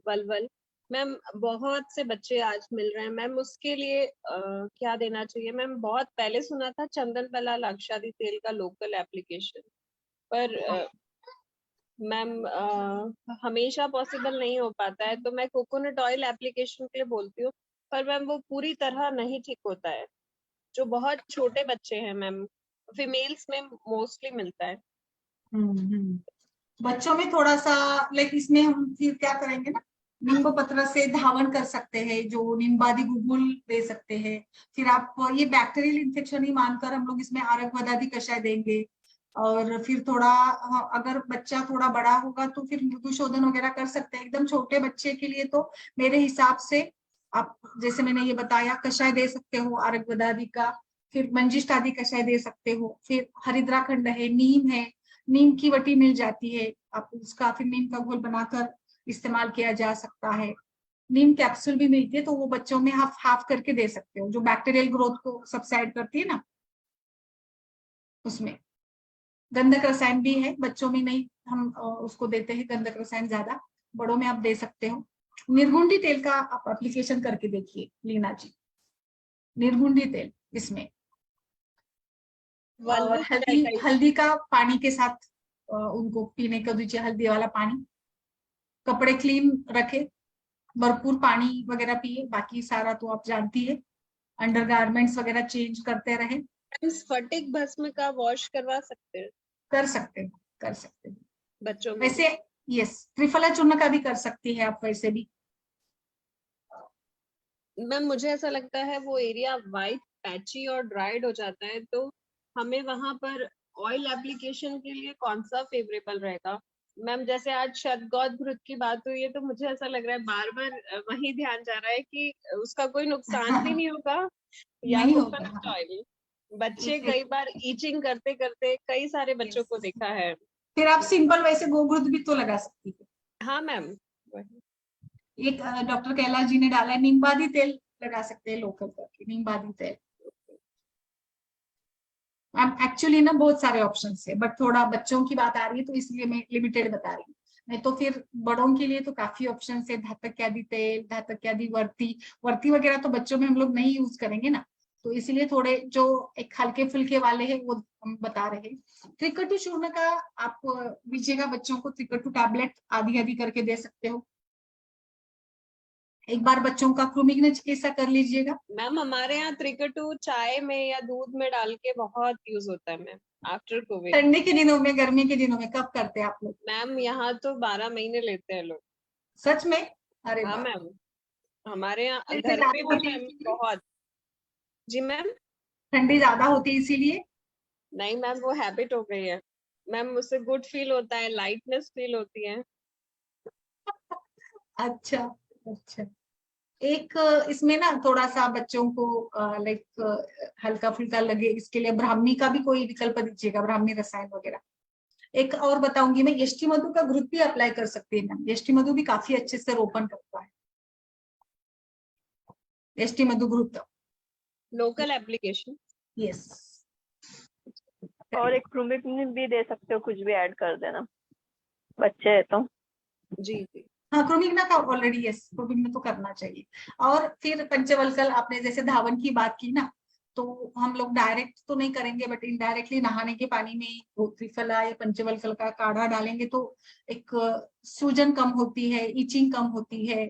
S3: वल्वल, मैम बहुत से बच्चे आज मिल रहे हैं मैम, उसके लिए क्या देना चाहिए मैम? बहुत पहले सुना था चंदन बला लाक्षादी तेल का लोकल एप्लीकेशन, पर मैम हमेशा पॉसिबल नहीं हो पाता है, तो मैं कोकोनट ऑयल एप्लीकेशन के लिए बोलती हूँ, पर मैम वो पूरी तरह नहीं ठीक होता है। जो बहुत छोटे बच्चे हैं मैम, फीमेल्स में मोस्टली मिलता है।
S1: बच्चों में थोड़ा सा लाइक, इसमें हम फिर क्या करेंगे ना, नींबू पत्र से धावन कर सकते हैं, जो नींबादी गुगुल दे सकते हैं। फिर आप ये बैक्टीरियल इन्फेक्शन ही मानकर हम लोग इसमें आरक वदादी कषाय देंगे। और फिर थोड़ा अगर बच्चा थोड़ा बड़ा होगा तो फिर मृदु शोधन वगैरह कर सकते हैं। एकदम छोटे बच्चे के लिए तो मेरे हिसाब से आप जैसे मैंने ये बताया, कषाय दे सकते हो आरक वदादी का, फिर मंजिष्ठ आदि कषाय दे सकते हो, फिर हरिद्राखंड है, नीम है, नीम की वटी मिल जाती है, आप उसका फिर नीम का घोल बनाकर इस्तेमाल किया जा सकता है। नीम कैप्सूल भी मिलती है, तो वो बच्चों में हाफ हाफ करके दे सकते हो, जो बैक्टीरियल ग्रोथ को सबसाइड करती है ना, उसमें। गंधक रसायन भी है, बच्चों में नहीं हम उसको देते हैं गंधक रसायन ज्यादा, बड़ों में आप दे सकते हो। निर्गुंडी तेल का आप एप्लीकेशन करके देखिए लीना जी, निर्गुंडी तेल इसमें। और हल्दी का पानी के साथ उनको पीने को दीजिए, हल्दी वाला पानी। कपड़े क्लीन रखे, भरपूर पानी वगैरह पिए, बाकी सारा तो आप जानती है। अंडरगारमेंट्स वगैरह चेंज करते रहे।
S3: स्फटिक भस्म का वॉश करवा सकते हैं?
S1: कर सकते हैं, कर सकते हैं
S3: बच्चों में
S1: वैसे। यस, त्रिफला चूर्ण का भी कर सकती है आप वैसे भी।
S3: मैम मुझे ऐसा लगता है वो एरिया वाइट पैची और ड्राइड हो जाता है, तो हमें वहां पर ऑयल एप्लीकेशन के लिए कौन सा फेवरेबल रहेगा? मैम जैसे आज शतगौत घृत की बात हुई है, तो मुझे ऐसा लग रहा है बार बार वही ध्यान जा रहा है कि उसका कोई नुकसान भी नहीं होगा या
S1: नहीं होगा।
S3: Coconut oil. बच्चे कई बार ईचिंग करते करते कई सारे बच्चों को देखा है।
S1: फिर आप सिंपल वैसे गोघृत भी तो लगा सकती है।
S3: हाँ मैम,
S1: एक डॉक्टर कैलाश जी ने डाला है, नीमबादी तेल लगा सकते हैं लोकल करके, नीमबादी तेल। एक्चुअली ना बहुत सारे ऑप्शन है, बट थोड़ा बच्चों की बात आ रही है तो इसलिए मैं लिमिटेड बता रही हूँ, नहीं तो फिर बड़ों के लिए तो काफी ऑप्शन है। धातक्यादि तेल, धातक्यादि वर्ती, वर्ती वगैरह तो बच्चों में हम लोग नहीं यूज करेंगे ना, तो इसलिए थोड़े जो एक हल्के फुल्के वाले हैं वो हम बता रहे हैं। त्रिकटु चूर्ण का आप दीजिएगा बच्चों को, त्रिकटु टैबलेट आधी आधी करके दे सकते हो। एक बार बच्चों का कृमिग्न चिकित्सा कर लीजिएगा।
S3: मैम हमारे यहाँ त्रिकटु चाय में या दूध में डाल के बहुत यूज होता है मैम आफ्टर कोविड।
S1: ठंडी के दिनों में, गर्मी के दिनों में कब करते हैं आप लोग?
S3: मैम यहाँ तो 12 महीने लेते हैं लोग।
S1: सच में? अरे
S3: हाँ
S1: वाह।
S3: मैम, हमारे यहाँ
S1: ठंडी
S3: घर पे
S1: ज्यादा
S3: भी
S1: होती है
S3: मैम
S1: इसीलिए?
S3: बहुत। जी मैम,
S1: ठंडी ज्यादा होती है इसीलिए?
S3: नहीं मैम वो हैबिट हो गई है मैम, उससे गुड फील होता है, लाइटनेस फील होती है।
S1: अच्छा, अच्छा। एक इसमें ना थोड़ा सा बच्चों को लाइक हल्का फुल्का लगे, इसके लिए ब्राह्मी का भी कोई विकल्प दीजिएगा, ब्राह्मी रसायन वगैरह। एक और बताऊंगी मैं, यष्टि मधु का घृत भी अप्लाई कर सकती है मैम, यष्टि मधु भी काफी अच्छे से रोपण करता है, यष्टि मधु घृत।
S3: Local application.
S1: यस।
S4: और एक क्रूमिक भी दे सकते हो, कुछ भी ऐड कर देना, बच्चे है तो।
S3: जी जी
S1: हाँ, क्रोमिग्ना का ऑलरेडी, यस, क्रोमिग्ना तो करना चाहिए। और फिर पंचवल्कल, आपने जैसे धावन की बात की ना, तो हम लोग डायरेक्ट तो नहीं करेंगे, बट इनडायरेक्टली नहाने के पानी में वो त्रिफला या पंचवल्कल का काढ़ा डालेंगे तो एक सूजन कम होती है, इचिंग कम होती है,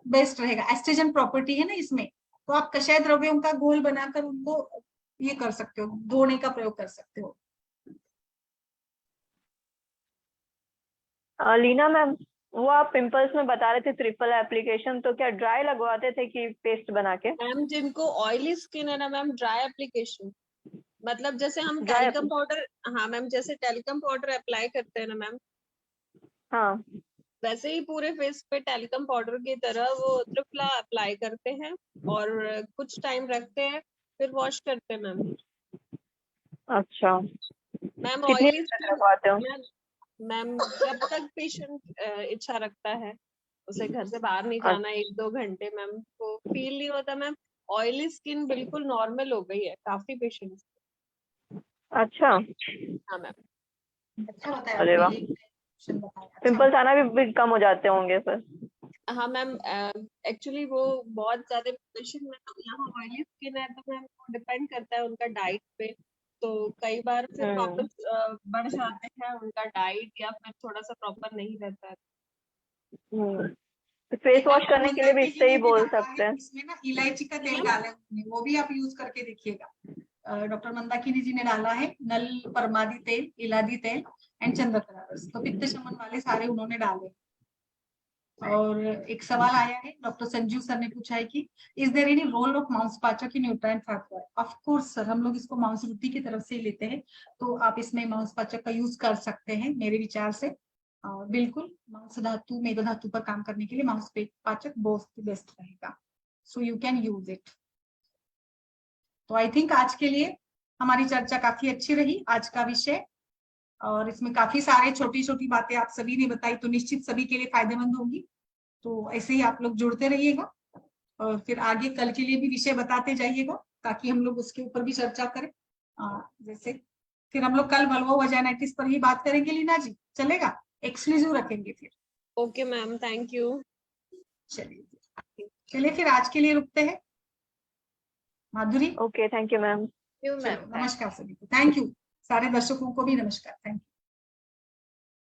S1: बेस्ट रहेगा। एस्ट्रोजन प्रॉपर्टी है ना इसमें, तो आप कषाय द्रव्यों का घोल बनाकर उनको ये कर सकते हो, धोने का प्रयोग कर सकते हो।
S4: लीना मैम, वो आप पिंपल्स में बता रहे थे ट्रिपल एप्लीकेशन, तो क्या ड्राई लगवाते थे कि पेस्ट बना के?
S3: मैम, जिनको ऑयली स्किन है ना मैम, ड्राई एप्लीकेशन, मतलब जैसे हम
S4: Dry
S3: टैल्कम पाउडर, हाँ मैम, जैसे टैल्कम पाउडर अप्लाई करते हैं ना मैम,
S4: हाँ।
S3: वैसे ही पूरे फेस पे टैल्कम पाउडर की तरह वो त्रिफला अप्लाई करते हैं और कुछ टाइम रखते हैं, फिर वॉश करते हैं मैम।
S4: अच्छा,
S3: मैम
S4: कितनी
S3: ऑयली
S4: मिनट लगवाते हो?
S3: मैम जब तक पेशेंट इच्छा रखता है, उसे घर से बाहर नहीं जाना 1-2 घंटे मैम, को फील नहीं होता मैम। ऑयली स्किन बिल्कुल नॉर्मल हो गई है काफी पेशेंट्स।
S4: अच्छा।
S3: हाँ मैम।
S1: अच्छा बताया
S4: अरे
S1: आपने,
S4: वाह,
S1: ये option बताया, अच्छा
S4: पिंपल्स आना भी कम हो जाते होंगे फिर।
S3: हाँ मैम, एक्चुअली वो बहुत ज्यादा पेशेंट में तो यहाँ ऑयली स्किन है, तो मैम वो डिपेंड करता है उनका डाइट पे, तो कई बार फिर वापस बढ़ जाते हैं उनका डाइट, या फिर थोड़ा सा प्रॉपर नहीं रहता है।
S4: तो फेस वॉश
S1: डॉक्टर
S4: करने के लिए भी
S1: मंदाकिनी
S4: इससे ही
S1: ने भी
S4: बोल
S1: डाला
S4: सकते
S1: है
S4: हैं।
S1: इसमें ना, इलायची का तेल डाला है उन्होंने, वो भी आप यूज करके देखिएगा। डॉक्टर मंदाकिनी जी ने डाला है नल परमादि तेल, इलादी तेल एंड चंद्रकला रस, तो पित्त शमन वाले सारे उन्होंने डाले। और एक सवाल आया है, डॉक्टर संजीव सर ने पूछा है कि is there any role of मांसपाचक in uterine fibre? Of course sir, हम लोग इसको मांसरुति की तरफ से लेते हैं, तो आप इसमें मांसपाचक का यूज कर सकते हैं मेरे विचार से। बिल्कुल, मांस धातु, मेद धातु पर काम करने के लिए मांसपाचक बहुत बेस्ट रहेगा, सो यू कैन यूज इट। तो आई थिंक आज के लिए हमारी चर्चा काफी अच्छी रही, आज का विषय और इसमें काफी सारे छोटी छोटी बातें आप सभी ने बताई, तो निश्चित सभी के लिए फायदेमंद होंगी। तो ऐसे ही आप लोग जुड़ते रहिएगा और फिर आगे कल के लिए भी विषय बताते जाइएगा, ताकि हम लोग उसके ऊपर भी चर्चा करें। जैसे फिर हम लोग कल वल्वो वजाइनाइटिस पर ही बात करेंगे लीना जी, चलेगा? एक्सक्लूसिव रखेंगे फिर।
S3: Okay ma'am, thank you.
S1: चलिए फिर आज के लिए रुकते हैं। माधुरी,
S4: ओके, थैंक यू मैम।
S2: क्यों मैम?
S1: चलो नमस्कार सभी को, थैंक यू। सारे दर्शकों को भी नमस्कार, थैंक यू।